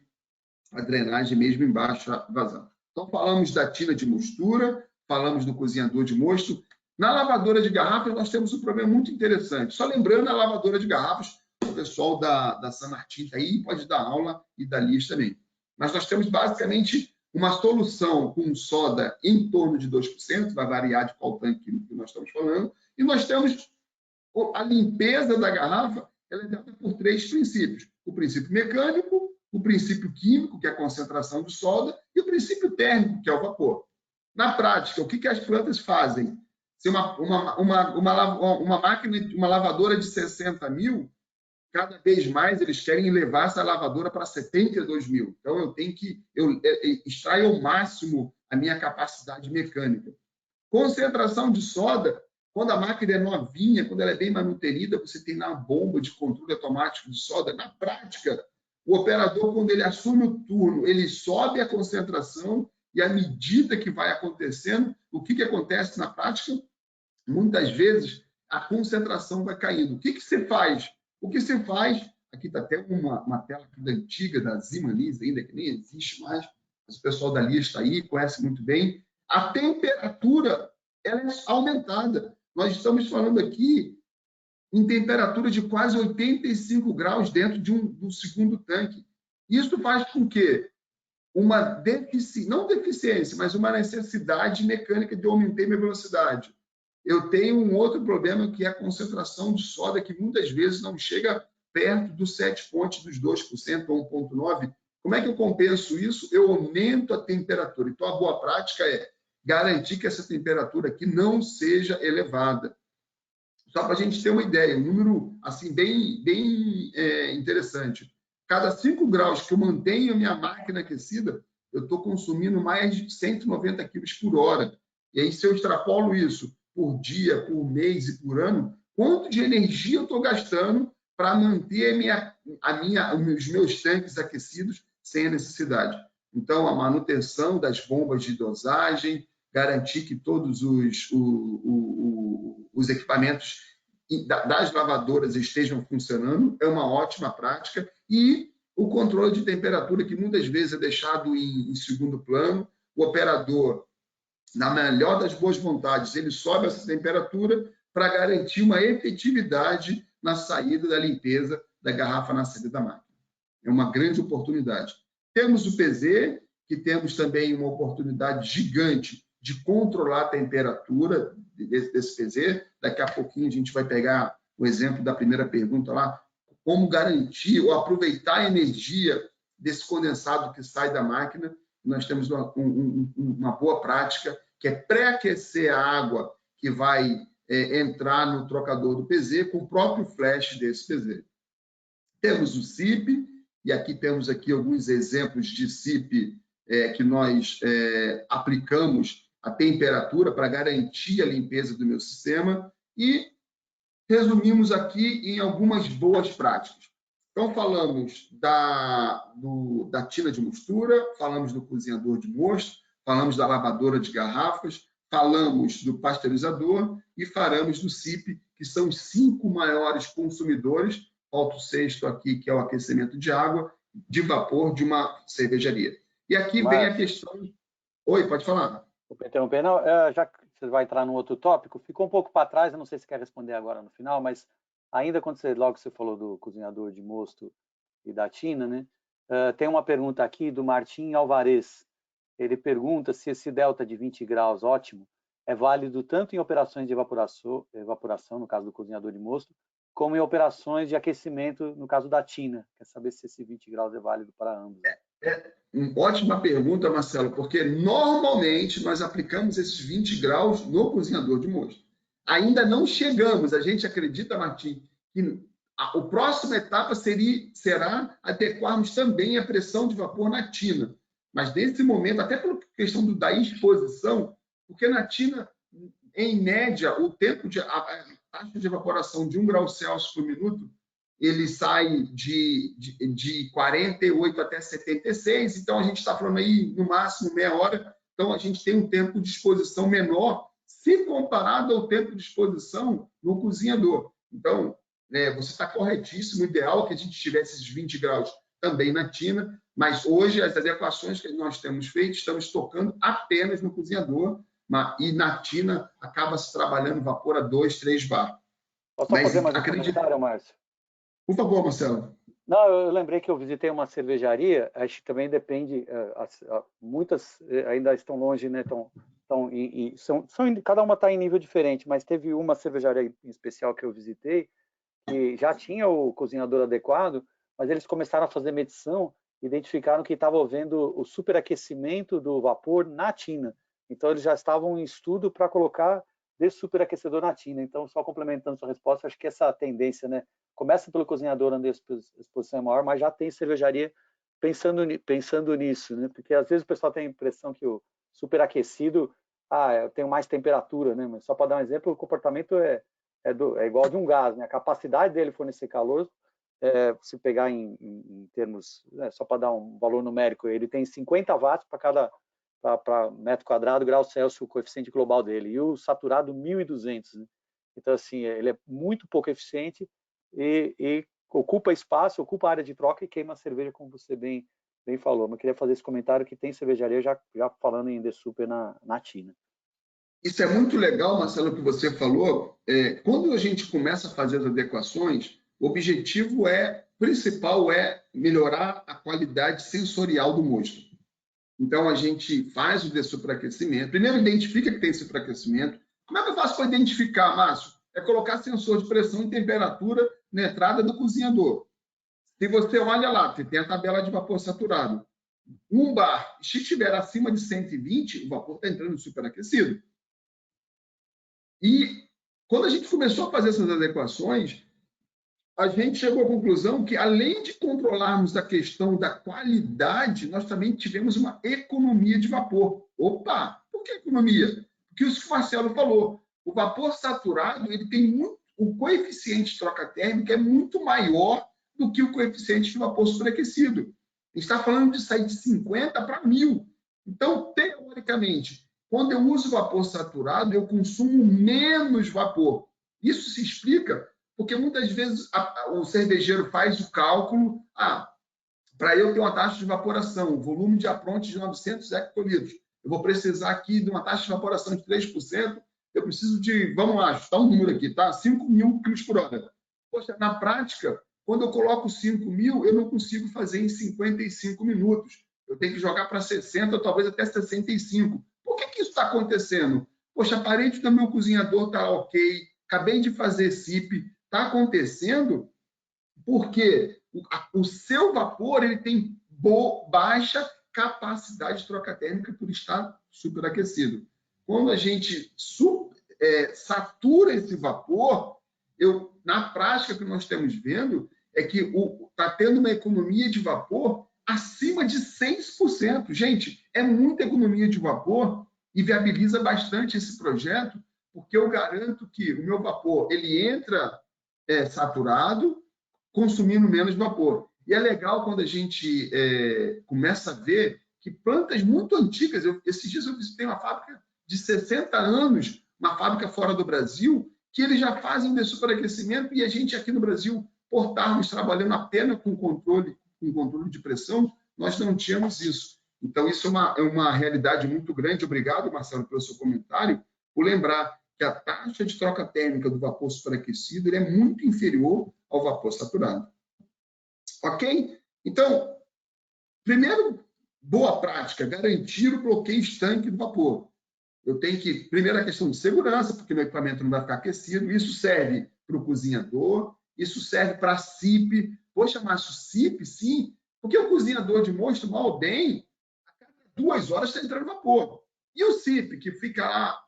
a drenagem mesmo em baixa vazão. Então, falamos da tina de mostura, falamos do cozinhador de mosto. Na lavadora de garrafas, nós temos um problema muito interessante. Só lembrando a lavadora de garrafas, o pessoal da San Martín está aí, pode dar aula e da Lias também. Mas nós temos basicamente uma solução com soda em torno de 2%, vai variar de qual tanque que nós estamos falando, e nós temos a limpeza da garrafa, ela é dada por 3 princípios. O princípio mecânico, o princípio químico, que é a concentração de soda, e o princípio térmico, que é o vapor. Na prática, o que as plantas fazem? Se uma máquina, uma lavadora de 60 mil, cada vez mais eles querem levar essa lavadora para 72 mil. Então, eu tenho que extrair ao máximo a minha capacidade mecânica. Concentração de soda, quando a máquina é novinha, quando ela é bem manutenida, você tem na bomba de controle automático de soda. Na prática, o operador, quando ele assume o turno, ele sobe a concentração e, à medida que vai acontecendo, o que acontece na prática? Muitas vezes, a concentração vai caindo. O que você faz? O que você faz, aqui está até uma tela aqui antiga da Zima Liz, ainda que nem existe mais, mas o pessoal da Lias está aí, conhece muito bem. A temperatura ela é aumentada. Nós estamos falando aqui em temperatura de quase 85 graus dentro de um segundo tanque. Isso faz com que uma não deficiência, mas uma necessidade mecânica de aumentar minha velocidade. Eu tenho um outro problema que é a concentração de soda, que muitas vezes não chega perto dos 7 pontos dos 2% ou 1,9%. Como é que eu compenso isso? Eu aumento a temperatura. Então, a boa prática é garantir que essa temperatura aqui não seja elevada. Só para a gente ter uma ideia, um número assim, bem interessante. Cada 5 graus que eu mantenho a minha máquina aquecida, eu estou consumindo mais de 190 quilos por hora. E aí, se eu extrapolo isso por dia, por mês e por ano, quanto de energia eu estou gastando para manter os meus tanques aquecidos sem a necessidade? Então, a manutenção das bombas de dosagem, garantir que todos os equipamentos das lavadoras estejam funcionando, é uma ótima prática, e o controle de temperatura, que muitas vezes é deixado em segundo plano. O operador, na melhor das boas vontades, ele sobe essa temperatura para garantir uma efetividade na saída da limpeza da garrafa na saída da máquina. É uma grande oportunidade. Temos o PZ, que temos também uma oportunidade gigante de controlar a temperatura desse PZ. Daqui a pouquinho a gente vai pegar o exemplo da primeira pergunta lá, como garantir ou aproveitar a energia desse condensado que sai da máquina. Nós temos uma boa prática, que é pré-aquecer a água que vai entrar no trocador do PZ com o próprio flash desse PZ. Temos o CIP, e aqui temos alguns exemplos de CIP que nós aplicamos a temperatura para garantir a limpeza do meu sistema, e resumimos aqui em algumas boas práticas. Então, falamos da tina de mostura, falamos do cozinhador de mosto, falamos da lavadora de garrafas, falamos do pasteurizador e falamos do CIP, que são os 5 maiores consumidores. Falta o 6º aqui, que é o aquecimento de água, de vapor de uma cervejaria. E aqui vem a questão... Oi, pode falar. Vou interromper. Não, já que você vai entrar num outro tópico, ficou um pouco para trás, eu não sei se quer responder agora no final, mas ainda quando você falou do cozinhador de mosto e da tina, né? Tem uma pergunta aqui do Martim Alvarez. Ele pergunta se esse delta de 20 graus ótimo é válido tanto em operações de evaporação, no caso do cozinhador de mosto, como em operações de aquecimento, no caso da tina. Quer saber se esse 20 graus é válido para ambos? Ótima pergunta, Marcelo, porque normalmente nós aplicamos esses 20 graus no cozinhador de mosto. Ainda não chegamos, a gente acredita, Martim, que a próxima etapa será adequarmos também a pressão de vapor na tina. Mas nesse momento, até pela questão da exposição, porque na tina, em média, a taxa de evaporação de 1 grau Celsius por minuto, ele sai de 48 até 76, então a gente está falando aí no máximo meia hora, então a gente tem um tempo de exposição menor se comparado ao tempo de exposição no cozinhador. Então, você está corretíssimo, o ideal é que a gente tivesse esses 20 graus também na tina, mas hoje as adequações que nós temos feito, estamos tocando apenas no cozinhador, e na tina acaba-se trabalhando vapor a 2, 3 bar. Posso fazer mais um comentário, Márcio? Por favor, Marcelo. Não, eu lembrei que eu visitei uma cervejaria, acho que também depende, muitas ainda estão longe, né? Cada uma está em nível diferente, mas teve uma cervejaria em especial que eu visitei, que já tinha o cozinhador adequado, mas eles começaram a fazer medição, identificaram que estava havendo o superaquecimento do vapor na tina. Então, eles já estavam em estudo para colocar desse superaquecedor na tina. Então, só complementando sua resposta, acho que essa tendência, né? Começa pelo cozinhador, onde a exposição é maior, mas já tem cervejaria pensando nisso, né? Porque às vezes o pessoal tem a impressão que o superaquecido, eu tenho mais temperatura, né? Mas só para dar um exemplo, o comportamento é igual de um gás, né? A capacidade dele fornecer calor, se pegar em termos, só para dar um valor numérico, ele tem 50 watts para metro quadrado, grau Celsius, o coeficiente global dele, e o saturado 1.200, né? Então, assim, ele é muito pouco eficiente e ocupa espaço, ocupa área de troca e queima a cerveja, como você bem falou. Mas eu queria fazer esse comentário que tem cervejaria já falando em Desuper na tina. Isso é muito legal, Marcelo, que você falou. Quando a gente começa a fazer as adequações, o objetivo principal é melhorar a qualidade sensorial do mosto. Então, a gente faz o dessuperaquecimento. Primeiro, identifica que tem superaquecimento. Como é que eu faço para identificar, Márcio? É colocar sensor de pressão e temperatura na entrada do cozinhador. Se você olha lá, você tem a tabela de vapor saturado. um bar, se estiver acima de 120, o vapor está entrando superaquecido. E quando a gente começou a fazer essas adequações, a gente chegou à conclusão que, além de controlarmos a questão da qualidade, nós também tivemos uma economia de vapor. Opa! Por que economia? Porque isso que o Marcelo falou. O vapor saturado, ele tem o coeficiente de troca térmica é muito maior do que o coeficiente de vapor superaquecido. A gente está falando de sair de 50 para 1000. Então, teoricamente, quando eu uso vapor saturado, eu consumo menos vapor. Isso se explica porque muitas vezes o cervejeiro faz o cálculo, para eu ter uma taxa de evaporação, o volume de apronte de 900 hectolitros, eu vou precisar aqui de uma taxa de evaporação de 3%, eu preciso de, vamos lá, chutar um número aqui, tá? 5.000 kg por hora. Poxa, na prática, quando eu coloco 5.000, eu não consigo fazer em 55 minutos. Eu tenho que jogar para 60, ou talvez até 65. Por que isso está acontecendo? Poxa, a parede do meu cozinhador está ok, acabei de fazer SIP. Está acontecendo porque o seu vapor ele tem baixa capacidade de troca térmica por estar superaquecido. Quando a gente satura esse vapor, na prática, o que nós estamos vendo é que está tendo uma economia de vapor acima de 6%. Gente, é muita economia de vapor e viabiliza bastante esse projeto, porque eu garanto que o meu vapor ele entra saturado, consumindo menos vapor. E é legal quando a gente começa a ver que plantas muito antigas, esses dias eu visitei uma fábrica de 60 anos, uma fábrica fora do Brasil, que eles já fazem de superaquecimento e a gente aqui no Brasil, por estarmos trabalhando apenas com controle de pressão, nós não tínhamos isso. Então, isso é uma realidade muito grande. Obrigado, Marcelo, pelo seu comentário, por lembrar que a taxa de troca térmica do vapor superaquecido ele é muito inferior ao vapor saturado. Ok? Então, primeiro, boa prática, garantir o bloqueio estanque do vapor. Eu tenho que, primeiro, a questão de segurança, porque meu equipamento não vai ficar aquecido. Isso serve para o cozinhador, isso serve para a SIP. Poxa, Márcio, SIP, sim, porque o cozinhador de monstro, mal ou bem, a cada 2 horas está entrando vapor. E o SIP, que fica lá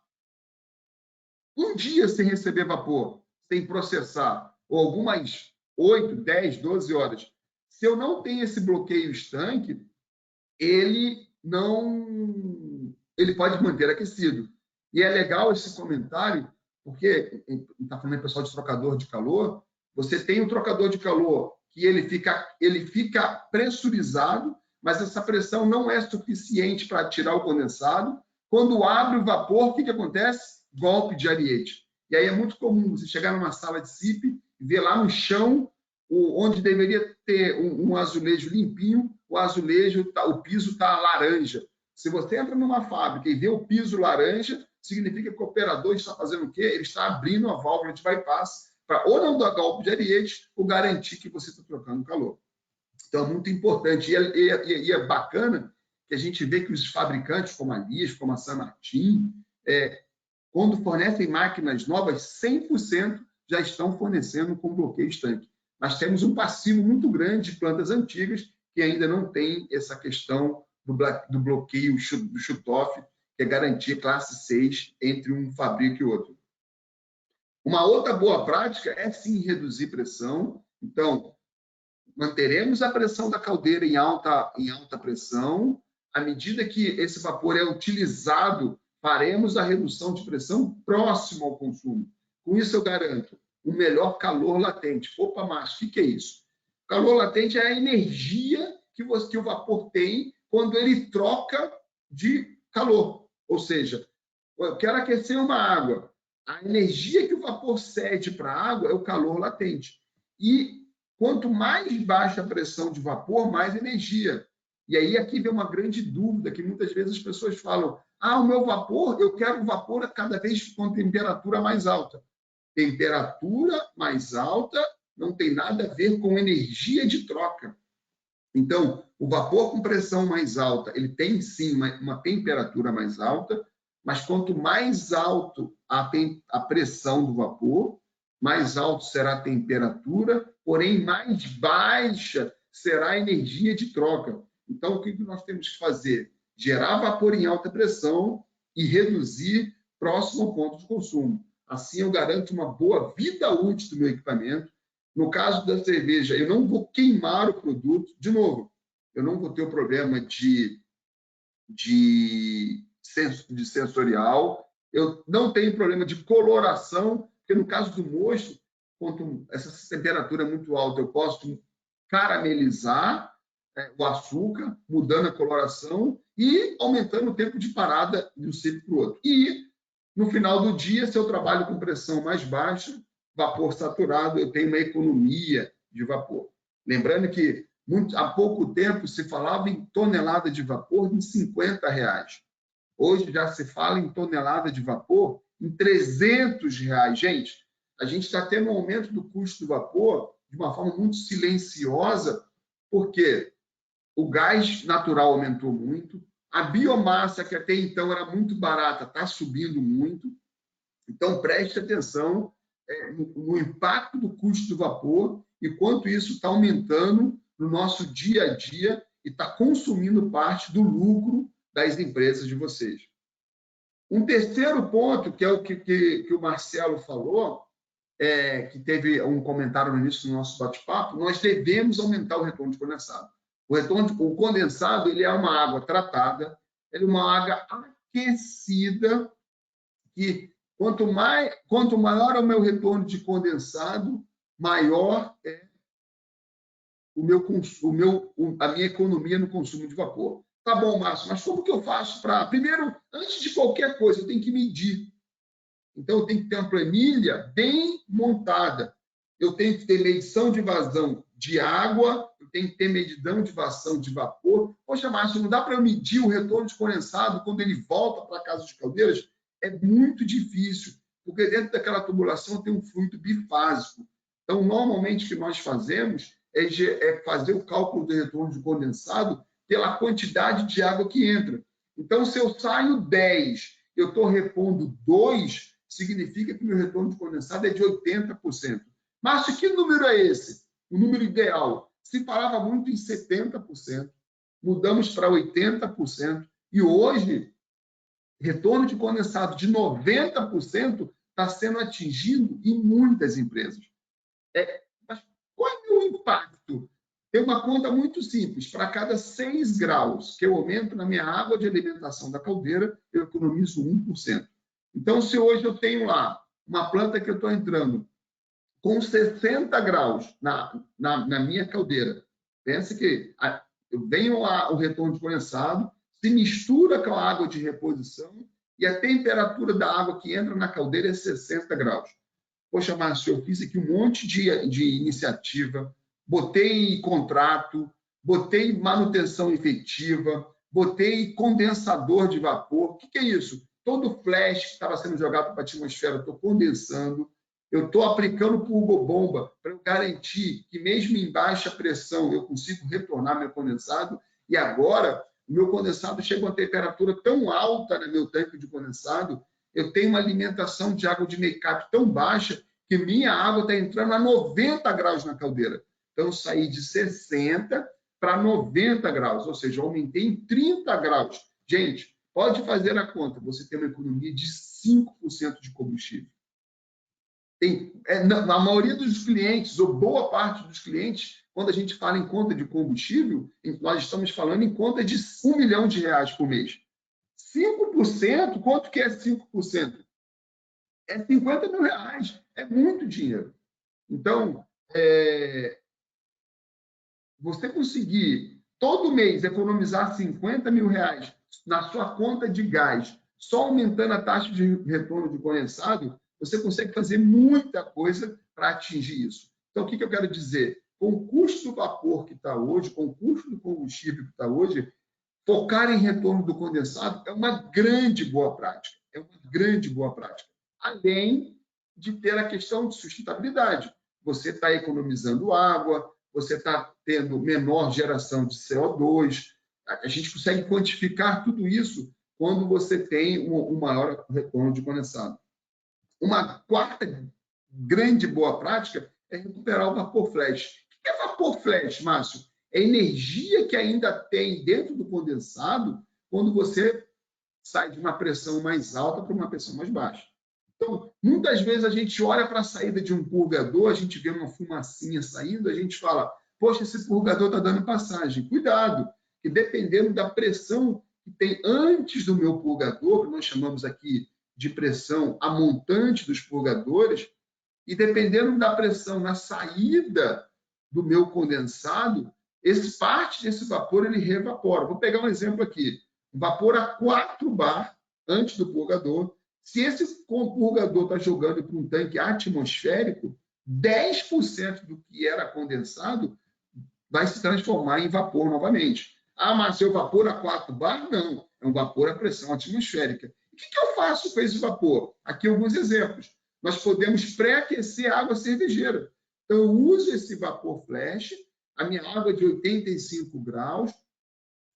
um dia sem receber vapor, sem processar, ou algumas 8, 10, 12 horas. Se eu não tenho esse bloqueio estanque, ele pode manter aquecido. E é legal esse comentário, porque está falando aí, pessoal, de trocador de calor. Você tem o trocador de calor que ele fica pressurizado, mas essa pressão não é suficiente para tirar o condensado. Quando abre o vapor, o que acontece? Golpe de ariete. E aí é muito comum você chegar numa sala de SIP e ver lá no chão, onde deveria ter um azulejo limpinho, o piso está laranja. Se você entra numa fábrica e vê o piso laranja, significa que o operador está fazendo o quê? Ele está abrindo a válvula de bypass para ou não dar golpe de ariete ou garantir que você está trocando calor. Então, é muito importante. E é bacana que a gente vê que os fabricantes, como a Lias, como a San Martin, quando fornecem máquinas novas, 100% já estão fornecendo com bloqueio estanque. Mas temos um passivo muito grande de plantas antigas que ainda não tem essa questão do bloqueio do shutoff, que é garantir classe 6 entre um fabrico e outro. Uma outra boa prática é, sim, reduzir pressão. Então, manteremos a pressão da caldeira em alta pressão. À medida que esse vapor é utilizado, faremos a redução de pressão próximo ao consumo. Com isso, eu garanto o melhor calor latente. Opa, Márcio, o que é isso? Calor latente é a energia que o vapor tem quando ele troca de calor. Ou seja, eu quero aquecer uma água. A energia que o vapor cede para a água é o calor latente. E quanto mais baixa a pressão de vapor, mais energia. E aí aqui vem uma grande dúvida que muitas vezes as pessoas falam: o meu vapor, eu quero um vapor cada vez com temperatura mais alta. Temperatura mais alta não tem nada a ver com energia de troca. Então, o vapor com pressão mais alta, ele tem sim uma temperatura mais alta, mas quanto mais alto a pressão do vapor, mais alto será a temperatura, porém mais baixa será a energia de troca. Então, o que nós temos que fazer? Gerar vapor em alta pressão e reduzir próximo ao ponto de consumo. Assim, eu garanto uma boa vida útil do meu equipamento. No caso da cerveja, eu não vou queimar o produto. De novo, eu não vou ter o problema de sensorial. Eu não tenho problema de coloração, porque no caso do mosto, quanto essa temperatura é muito alta, eu posso caramelizar o açúcar, mudando a coloração e aumentando o tempo de parada de um ciclo para o outro. E, no final do dia, se eu trabalho com pressão mais baixa, vapor saturado, eu tenho uma economia de vapor. Lembrando que há pouco tempo se falava em tonelada de vapor de R$50. Hoje já se fala em tonelada de vapor em R$300. Gente, a gente está tendo um aumento do custo do vapor de uma forma muito silenciosa, porque o gás natural aumentou muito, a biomassa, que até então era muito barata, está subindo muito. Então, preste atenção no impacto do custo do vapor e quanto isso está aumentando no nosso dia a dia e está consumindo parte do lucro das empresas de vocês. Um terceiro ponto, que é o que o Marcelo falou, que teve um comentário no início do nosso bate-papo, nós devemos aumentar o retorno de condensado. O condensado ele é uma água tratada, ele é uma água aquecida, que quanto maior é o meu retorno de condensado, maior é a minha economia no consumo de vapor. Tá bom, Márcio, mas como que eu faço para... Primeiro, antes de qualquer coisa, eu tenho que medir. Então, eu tenho que ter uma planilha bem montada. Eu tenho que ter medição de vazão de água, eu tenho que ter medidão de vazão de vapor. Poxa, Márcio, não dá para eu medir o retorno de condensado quando ele volta para a casa de caldeiras? É muito difícil, porque dentro daquela tubulação tem um fluido bifásico. Então, normalmente, o que nós fazemos é fazer o cálculo do retorno de condensado pela quantidade de água que entra. Então, se eu saio 10, eu estou repondo 2, significa que meu retorno de condensado é de 80%. Márcio, que número é esse? O número ideal. Se falava muito em 70%, mudamos para 80%, e hoje, retorno de condensado de 90% está sendo atingido em muitas empresas. Mas qual é o impacto? Tem uma conta muito simples. Para cada 6 graus que eu aumento na minha água de alimentação da caldeira, eu economizo 1%. Então, se hoje eu tenho lá uma planta que eu estou entrando com 60 graus na minha caldeira, pense que eu venho o retorno de condensado, se mistura com a água de reposição e a temperatura da água que entra na caldeira é 60 graus. Poxa, Márcio, eu fiz aqui um monte de iniciativa, botei contrato, botei manutenção efetiva, botei condensador de vapor. O que é isso? Todo flash que estava sendo jogado para a atmosfera, eu estou condensando, eu estou aplicando pulgobomba para eu garantir que, mesmo em baixa pressão, eu consigo retornar meu condensado. E agora, o meu condensado chega a uma temperatura tão alta no meu tanque de condensado, eu tenho uma alimentação de água de make-up tão baixa que minha água está entrando a 90 graus na caldeira. Então, eu saí de 60 para 90 graus, ou seja, eu aumentei em 30 graus. Gente, pode fazer a conta, você tem uma economia de 5% de combustível. A maioria dos clientes, ou boa parte dos clientes, quando a gente fala em conta de combustível, nós estamos falando em conta de R$1 milhão por mês. 5%, quanto que é 5%? É R$50 mil. É muito dinheiro. Então, você conseguir todo mês economizar R$50 mil na sua conta de gás, só aumentando a taxa de retorno de condensado, você consegue fazer muita coisa para atingir isso. Então, o que eu quero dizer? Com o custo do vapor que está hoje, com o custo do combustível que está hoje, focar em retorno do condensado é uma grande boa prática. É uma grande boa prática. Além de ter a questão de sustentabilidade. Você está economizando água, você está tendo menor geração de CO2. A gente consegue quantificar tudo isso quando você tem um maior retorno de condensado. Uma quarta grande boa prática é recuperar o vapor flash. O que é vapor flash, Márcio? é a energia que ainda tem dentro do condensado quando você sai de uma pressão mais alta para uma pressão mais baixa. Então, muitas vezes a gente olha para a saída de um purgador, a gente vê uma fumacinha saindo, a gente fala, poxa, esse purgador está dando passagem. Cuidado, que dependendo da pressão que tem antes do meu purgador, que nós chamamos aqui de pressão a montante dos purgadores, e dependendo da pressão na saída do meu condensado, parte desse vapor ele reevapora. Vou pegar um exemplo aqui. Um vapor a 4 bar antes do purgador. Se esse purgador está jogando para um tanque atmosférico, 10% do que era condensado vai se transformar em vapor novamente. Ah, mas seu vapor a 4 bar? Não, é um vapor a pressão atmosférica. O que eu faço com esse vapor? Aqui alguns exemplos. Nós podemos pré-aquecer a água cervejeira. Então, eu uso esse vapor flash, a minha água é de 85 graus,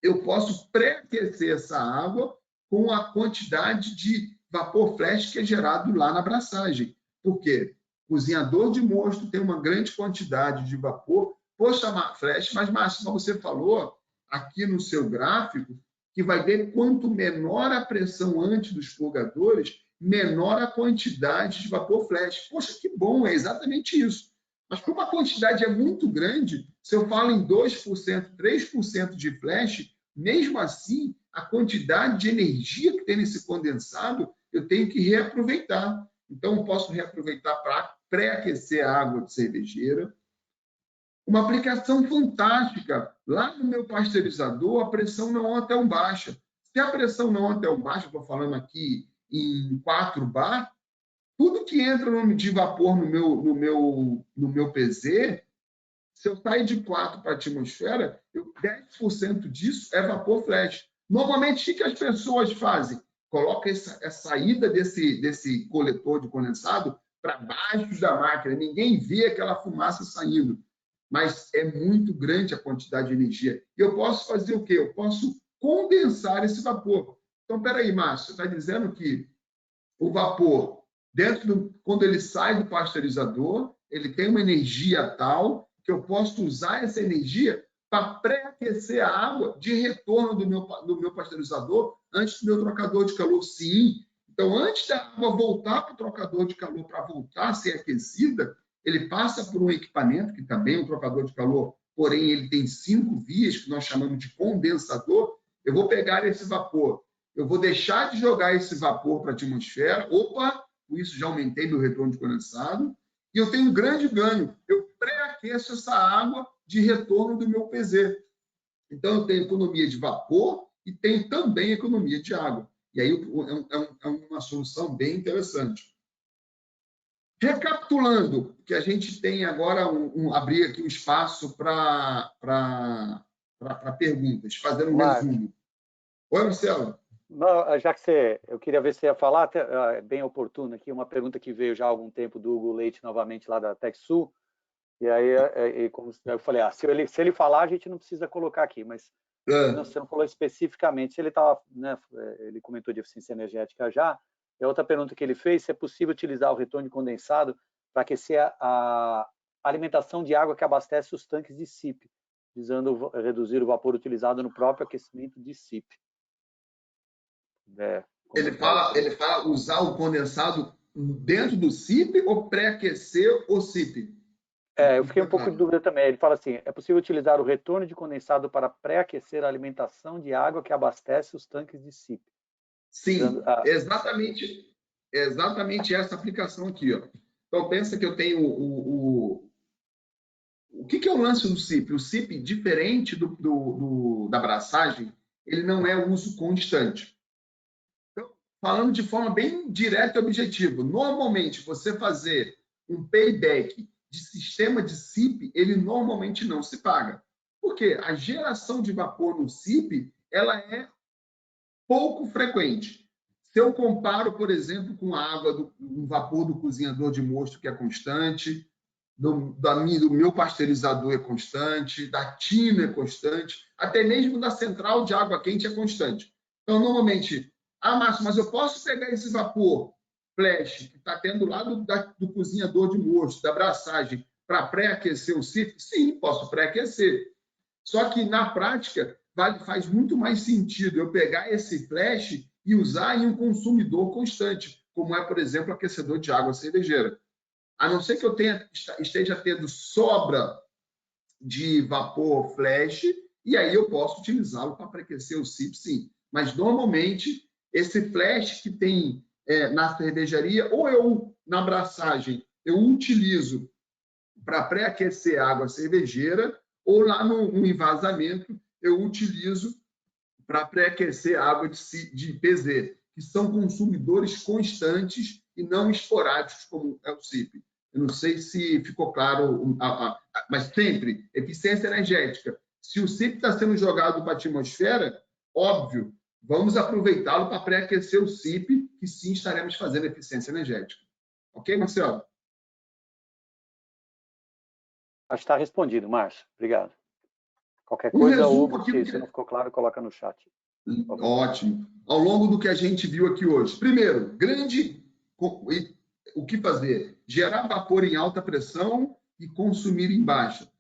eu posso pré-aquecer essa água com a quantidade de vapor flash que é gerado lá na abraçagem. Por quê? O cozinhador de mosto tem uma grande quantidade de vapor. Poxa, flash, mas Márcio, você falou aqui no seu gráfico que vai ver quanto menor a pressão antes dos purgadores, menor a quantidade de vapor flash. Poxa, que bom, é exatamente isso. Mas como a quantidade é muito grande, se eu falo em 2%, 3% de flash, mesmo assim, a quantidade de energia que tem nesse condensado, eu tenho que reaproveitar. Então, eu posso reaproveitar para pré-aquecer a água de cervejeira. Uma aplicação fantástica. Lá no meu pasteurizador, a pressão não é tão baixa. Se a pressão não é tão baixa, estou falando aqui em 4 bar, tudo que entra de vapor no meu PZ, se eu sair de 4 para a atmosfera, 10% disso é vapor flash. Normalmente, o que as pessoas fazem? Coloca a saída desse coletor de condensado para baixo da máquina. Ninguém vê aquela fumaça saindo. Mas é muito grande a quantidade de energia. E eu posso fazer o quê? Eu posso condensar esse vapor. Então, peraí, Márcio, você está dizendo que o vapor, quando ele sai do pasteurizador, ele tem uma energia tal que eu posso usar essa energia para pré-aquecer a água de retorno do meu pasteurizador antes do meu trocador de calor. Sim. Então, antes da água voltar para o trocador de calor para voltar a ser aquecida, ele passa por um equipamento, que também é um trocador de calor, porém ele tem 5 vias, que nós chamamos de condensador. Eu vou pegar esse vapor, eu vou deixar de jogar esse vapor para a atmosfera. Opa, com isso já aumentei meu retorno de condensado. E eu tenho um grande ganho. Eu pré-aqueço essa água de retorno do meu PZ. Então, eu tenho economia de vapor e tenho também economia de água. E aí é uma solução bem interessante. Recapitulando, que a gente tem agora abrir aqui um espaço para perguntas, fazendo um resumo. Oi, Marcelo. Não, já que eu queria ver se você ia falar, é bem oportuno aqui, uma pergunta que veio já há algum tempo do Hugo Leite, novamente lá da TechSul, e aí, como eu falei, se ele falar, a gente não precisa colocar aqui, mas você não falou especificamente, se ele estava, né, ele comentou de eficiência energética já, e a outra pergunta que ele fez, se é possível utilizar o retorno de condensado para aquecer a alimentação de água que abastece os tanques de SIP, visando reduzir o vapor utilizado no próprio aquecimento de SIP. Ele fala usar o condensado dentro do SIP ou pré-aquecer o SIP? Eu fiquei um pouco de dúvida também. Ele fala assim, é possível utilizar o retorno de condensado para pré-aquecer a alimentação de água que abastece os tanques de SIP. Sim, exatamente essa aplicação aqui. Ó. Então, pensa que eu tenho o que é o lance do SIP? O SIP, diferente da abraçagem, ele não é uso constante. Então, falando de forma bem direta e objetiva, normalmente você fazer um payback de sistema de SIP, ele normalmente não se paga. Por quê? A geração de vapor no SIP, ela é pouco frequente. Se eu comparo, por exemplo, com a água do vapor do cozinhador de mosto, que é constante, do meu pasteurizador é constante, da tina é constante, até mesmo da central de água quente é constante. Então, normalmente, Márcio, mas eu posso pegar esse vapor flash que está tendo lá do cozinhador de mosto, da abraçagem, para pré-aquecer o SIP? Sim, posso pré-aquecer. Só que, na prática, faz muito mais sentido eu pegar esse flash e usar em um consumidor constante, como é, por exemplo, aquecedor de água cervejeira. A não ser que eu esteja tendo sobra de vapor flash, e aí eu posso utilizá-lo para pré-aquecer o CIP, sim. Mas, normalmente, esse flash que tem na cervejaria, ou eu, na abraçagem, eu utilizo para pré-aquecer água cervejeira, ou lá no envasamento, eu utilizo para pré-aquecer água de PZ, que são consumidores constantes e não esporádicos, como é o CIP. Eu não sei se ficou claro, mas sempre, eficiência energética. Se o CIP está sendo jogado para a atmosfera, óbvio, vamos aproveitá-lo para pré-aquecer o CIP, que sim estaremos fazendo eficiência energética. Ok, Marcelo? Acho que está respondido, Márcio. Obrigado. Qualquer coisa, se não ficou claro, coloca no chat. Ótimo. Ao longo do que a gente viu aqui hoje. Primeiro, o que fazer? Gerar vapor em alta pressão e consumir em baixa.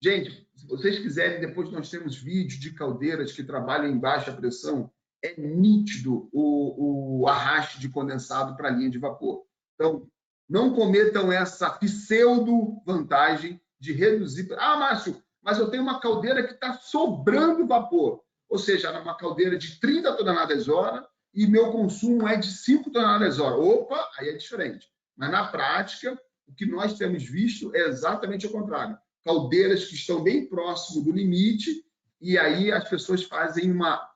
Gente, se vocês quiserem, depois nós temos vídeos de caldeiras que trabalham em baixa pressão. É nítido o arraste de condensado para a linha de vapor. Então, não cometam essa pseudo-vantagem de reduzir. Ah, Márcio, mas eu tenho uma caldeira que está sobrando vapor. Ou seja, uma caldeira de 30 toneladas hora e meu consumo é de 5 toneladas hora. Opa, aí é diferente. Mas, na prática, o que nós temos visto é exatamente o contrário. Caldeiras que estão bem próximo do limite e aí as pessoas fazem uma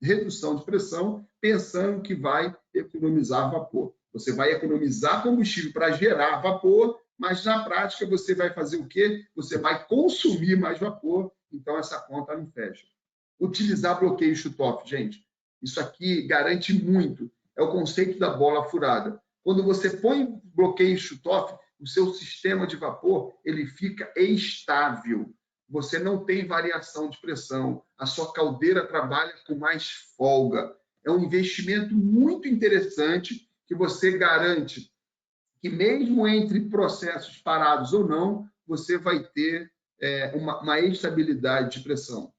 redução de pressão pensando que vai economizar vapor. Você vai economizar combustível para gerar vapor, mas, na prática, você vai fazer o quê? Você vai consumir mais vapor, então essa conta não fecha. Utilizar bloqueio shutoff, gente. Isso aqui garante muito. É o conceito da bola furada. Quando você põe bloqueio shutoff, o seu sistema de vapor ele fica estável. Você não tem variação de pressão. A sua caldeira trabalha com mais folga. É um investimento muito interessante que você garante que mesmo entre processos parados ou não, você vai ter uma estabilidade de pressão.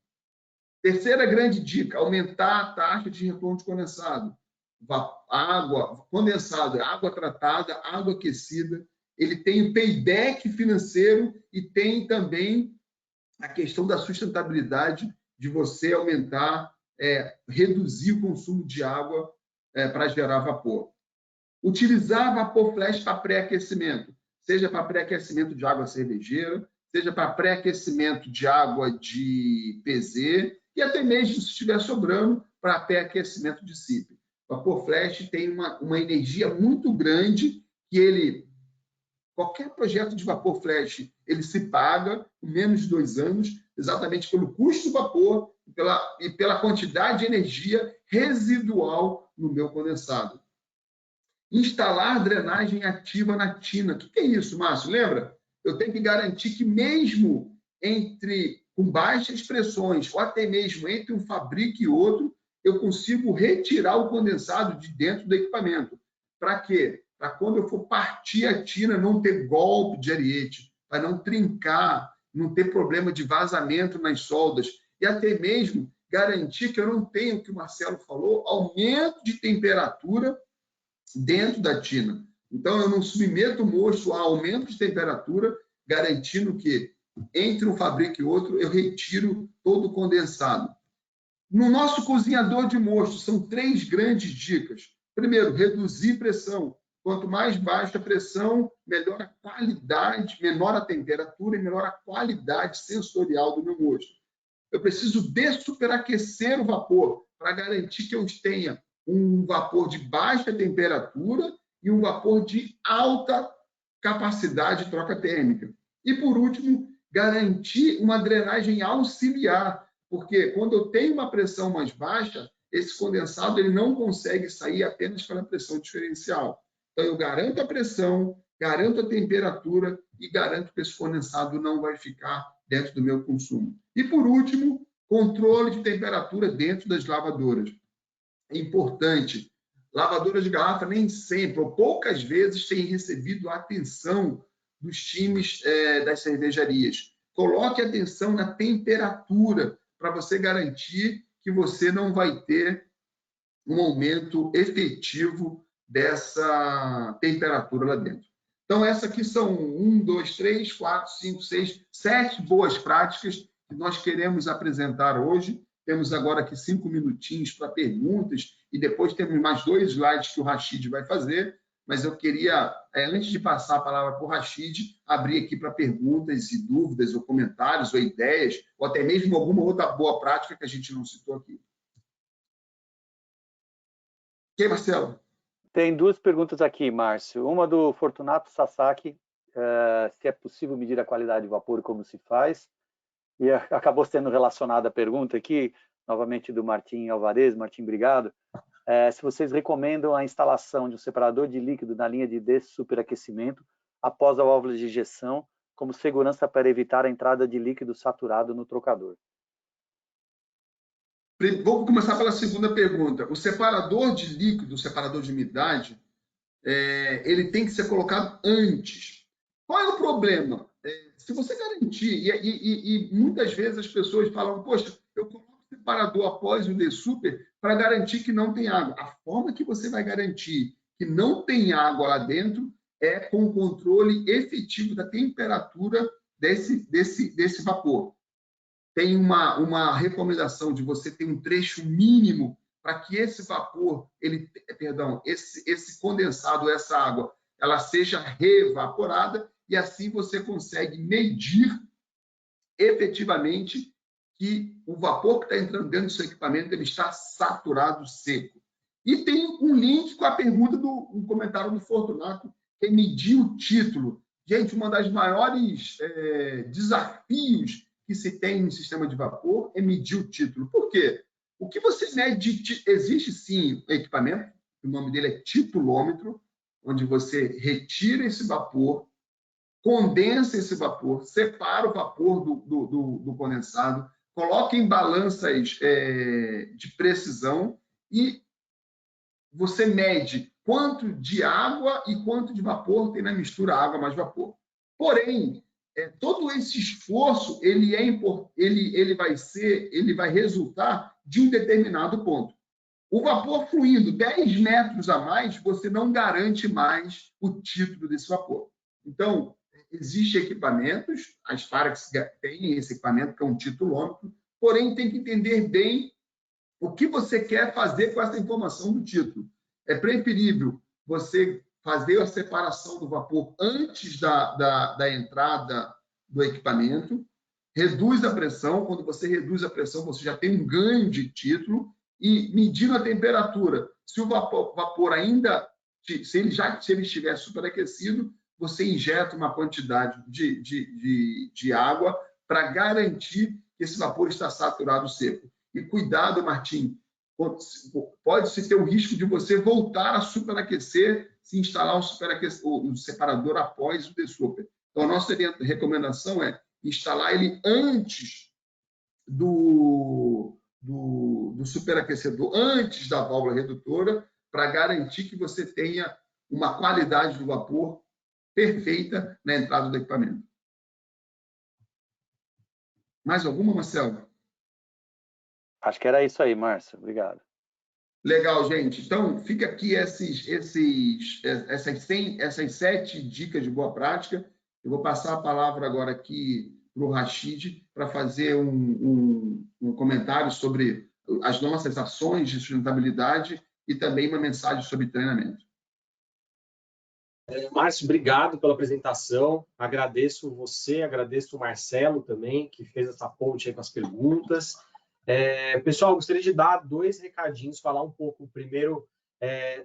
Terceira grande dica, aumentar a taxa de retorno de condensado. Água, condensado, água tratada, água aquecida. Ele tem o payback financeiro e tem também a questão da sustentabilidade de você aumentar, reduzir o consumo de água para gerar vapor. Utilizar vapor flash para pré-aquecimento, seja para pré-aquecimento de água cervejeira, seja para pré-aquecimento de água de PZ e até mesmo, se estiver sobrando, para pré-aquecimento de CIP. O vapor flash tem uma energia muito grande que qualquer projeto de vapor flash, ele se paga em menos de 2 anos, exatamente pelo custo do vapor e pela quantidade de energia residual no meu condensado. Instalar drenagem ativa na tina. O que é isso, Márcio? Lembra? Eu tenho que garantir que mesmo com baixas pressões, ou até mesmo entre um fabrico e outro, eu consigo retirar o condensado de dentro do equipamento. Para quê? Para quando eu for partir a tina, não ter golpe de ariete, para não trincar, não ter problema de vazamento nas soldas, e até mesmo garantir que eu não tenho, o que o Marcelo falou, aumento de temperatura dentro da tina. Então, eu não submeto o mosto a aumento de temperatura, garantindo que entre um fabrico e outro, eu retiro todo o condensado. No nosso cozinhador de mosto, são 3 grandes dicas. Primeiro, reduzir pressão. Quanto mais baixa a pressão, melhor a qualidade, menor a temperatura e melhor a qualidade sensorial do meu mosto. Eu preciso dessuperaquecer o vapor para garantir que eu tenha um vapor de baixa temperatura e um vapor de alta capacidade de troca térmica. E, por último, garantir uma drenagem auxiliar, porque quando eu tenho uma pressão mais baixa, esse condensado ele não consegue sair apenas pela pressão diferencial. Então, eu garanto a pressão, garanto a temperatura e garanto que esse condensado não vai ficar dentro do meu consumo. E, por último, controle de temperatura dentro das lavadoras. É importante. Lavadoras de garrafa nem sempre, ou poucas vezes, têm recebido a atenção dos times das cervejarias. coloque atenção na temperatura para você garantir que você não vai ter um aumento efetivo dessa temperatura lá dentro. Então, essas aqui são 1, 2, 3, 4, 5, 6, 7 boas práticas que nós queremos apresentar hoje. Temos agora aqui 5 minutinhos para perguntas e depois temos mais 2 slides que o Rashid vai fazer, mas eu queria, antes de passar a palavra para o Rashid, abrir aqui para perguntas e dúvidas, ou comentários, ou ideias, ou até mesmo alguma outra boa prática que a gente não citou aqui. Ok, Marcelo? Tem 2 perguntas aqui, Márcio. Uma do Fortunato Sasaki, se é possível medir a qualidade de vapor e como se faz. E acabou sendo relacionada a pergunta aqui, novamente do Martim Alvarez. Martim, obrigado. Se vocês recomendam a instalação de um separador de líquido na linha de dessuperaquecimento após a válvula de injeção, como segurança para evitar a entrada de líquido saturado no trocador. Vou começar pela segunda pergunta. O separador de líquido, o separador de umidade, ele tem que ser colocado antes. Qual é o problema? Se você garantir, e muitas vezes as pessoas falam, poxa, eu coloco o separador após o dessuper para garantir que não tem água. A forma que você vai garantir que não tem água lá dentro é com o controle efetivo da temperatura desse vapor. Tem uma recomendação de você ter um trecho mínimo para que esse vapor, esse condensado, essa água, ela seja reevaporada e assim você consegue medir efetivamente que o vapor que está entrando dentro do seu equipamento ele está saturado, seco. E tem um link com a pergunta um comentário do Fortunato, que é medir o título. Gente, uma das maiores desafios que se tem no sistema de vapor é medir o título. Por quê? O que você mede? Existe sim um equipamento, o nome dele é titulômetro, onde você retira esse vapor, condensa esse vapor, separa o vapor do condensado, coloca em balanças de precisão e você mede quanto de água e quanto de vapor tem na mistura água mais vapor. Porém, todo esse esforço ele vai resultar de um determinado ponto. O vapor fluindo 10 metros a mais, você não garante mais o título desse vapor. Então, existem equipamentos, a Spirax tem esse equipamento, que é um titulômetro, porém tem que entender bem o que você quer fazer com essa informação do título. É preferível você fazer a separação do vapor antes da entrada do equipamento, reduz a pressão. Quando você reduz a pressão, você já tem um ganho de título e medindo a temperatura. Se o vapor ainda, se ele estiver superaquecido, você injeta uma quantidade de água para garantir que esse vapor está saturado seco. E cuidado, Martim, pode-se ter o risco de você voltar a superaquecer se instalar o separador após o dessuper. Então, a nossa recomendação é instalar ele antes do superaquecedor, antes da válvula redutora, para garantir que você tenha uma qualidade do vapor perfeita na entrada do equipamento. Mais alguma, Marcelo? Acho que era isso aí, Márcio. Obrigado. Legal, gente. Então, fica aqui essas 7 dicas de boa prática. Eu vou passar a palavra agora aqui para o Rashid para fazer um comentário sobre as nossas ações de sustentabilidade e também uma mensagem sobre treinamento. Márcio, obrigado pela apresentação. Agradeço você, agradeço o Marcelo também, que fez essa ponte aí com as perguntas. Pessoal, gostaria de dar 2 recadinhos, falar um pouco primeiro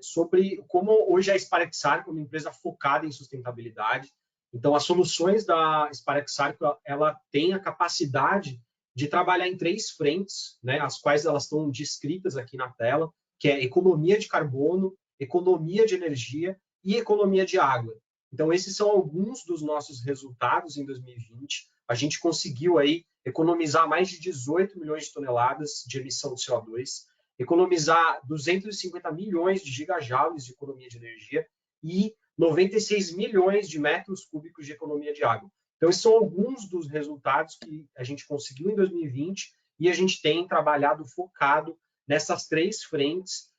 sobre como hoje a Spirax Sarco é uma empresa focada em sustentabilidade. Então, as soluções da Spirax Sarco, ela tem a capacidade de trabalhar em 3 frentes, né, as quais elas estão descritas aqui na tela, que é economia de carbono, economia de energia e economia de água. Então, esses são alguns dos nossos resultados em 2020. A gente conseguiu aí economizar mais de 18 milhões de toneladas de emissão de CO2, economizar 250 milhões de gigajoules de economia de energia e 96 milhões de metros cúbicos de economia de água. Então, esses são alguns dos resultados que a gente conseguiu em 2020 e a gente tem trabalhado focado nessas 3 frentes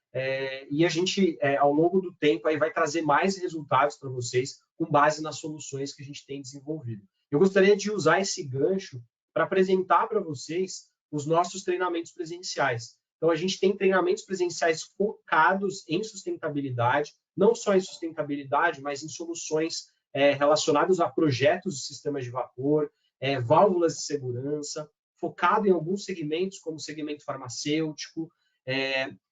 e a gente, ao longo do tempo, aí vai trazer mais resultados para vocês com base nas soluções que a gente tem desenvolvido. Eu gostaria de usar esse gancho para apresentar para vocês os nossos treinamentos presenciais. Então, a gente tem treinamentos presenciais focados em sustentabilidade, não só em sustentabilidade, mas em soluções relacionadas a projetos de sistemas de vapor, válvulas de segurança, focado em alguns segmentos, como o segmento farmacêutico.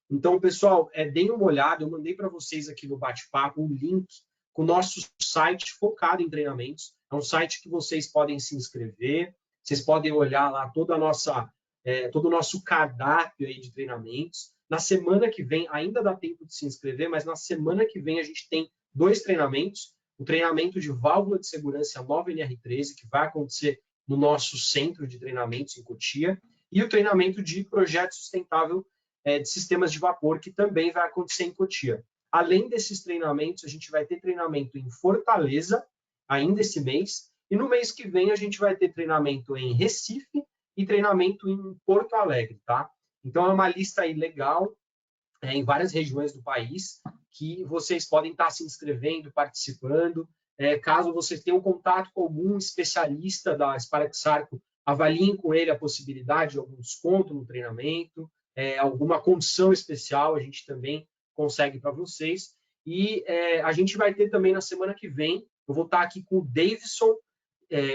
Então, pessoal, deem uma olhada, eu mandei para vocês aqui no bate-papo um link com o nosso site focado em treinamentos. É um site que vocês podem se inscrever, vocês podem olhar lá todo o nosso cardápio aí de treinamentos. Na semana que vem, ainda dá tempo de se inscrever, mas na semana que vem a gente tem 2 treinamentos. O treinamento de válvula de segurança nova NR13, que vai acontecer no nosso centro de treinamentos em Cotia, e o treinamento de projeto sustentável de sistemas de vapor, que também vai acontecer em Cotia. Além desses treinamentos, a gente vai ter treinamento em Fortaleza, ainda esse mês, e no mês que vem a gente vai ter treinamento em Recife e treinamento em Porto Alegre, tá? Então, é uma lista aí legal, em várias regiões do país, que vocês podem estar se inscrevendo, participando. Caso vocês tenham contato com algum especialista da Sparax-Sarco, avaliem com ele a possibilidade de algum desconto no treinamento, alguma condição especial, a gente também consegue para vocês. E a gente vai ter também na semana que vem, eu vou estar aqui com o Davidson,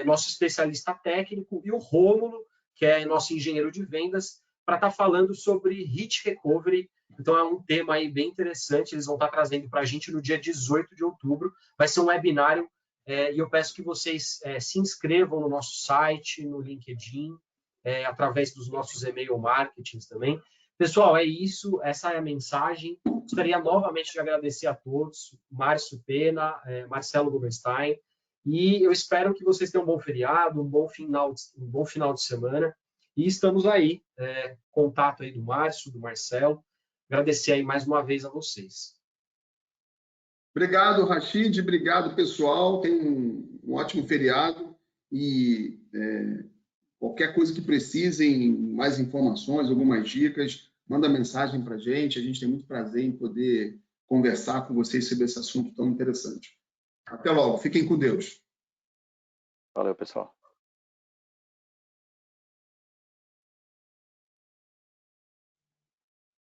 nosso especialista técnico, e o Rômulo, que é nosso engenheiro de vendas, para estar falando sobre heat recovery. Então, é um tema aí bem interessante, eles vão estar trazendo para a gente no dia 18 de outubro. Vai ser um webinário e eu peço que vocês se inscrevam no nosso site, no LinkedIn, através dos nossos e-mail marketings também. Pessoal, é isso, essa é a mensagem. Gostaria novamente de agradecer a todos, Márcio Pena, Marcelo Goberstein, e eu espero que vocês tenham um bom feriado, um bom final de semana, e estamos aí, contato aí do Márcio, do Marcelo, agradecer aí mais uma vez a vocês. Obrigado, Rachid, obrigado, pessoal, tenham um ótimo feriado e qualquer coisa que precisem, mais informações, algumas dicas, manda mensagem para a gente tem muito prazer em poder conversar com vocês sobre esse assunto tão interessante. Até logo, fiquem com Deus. Valeu, pessoal.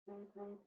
Uhum.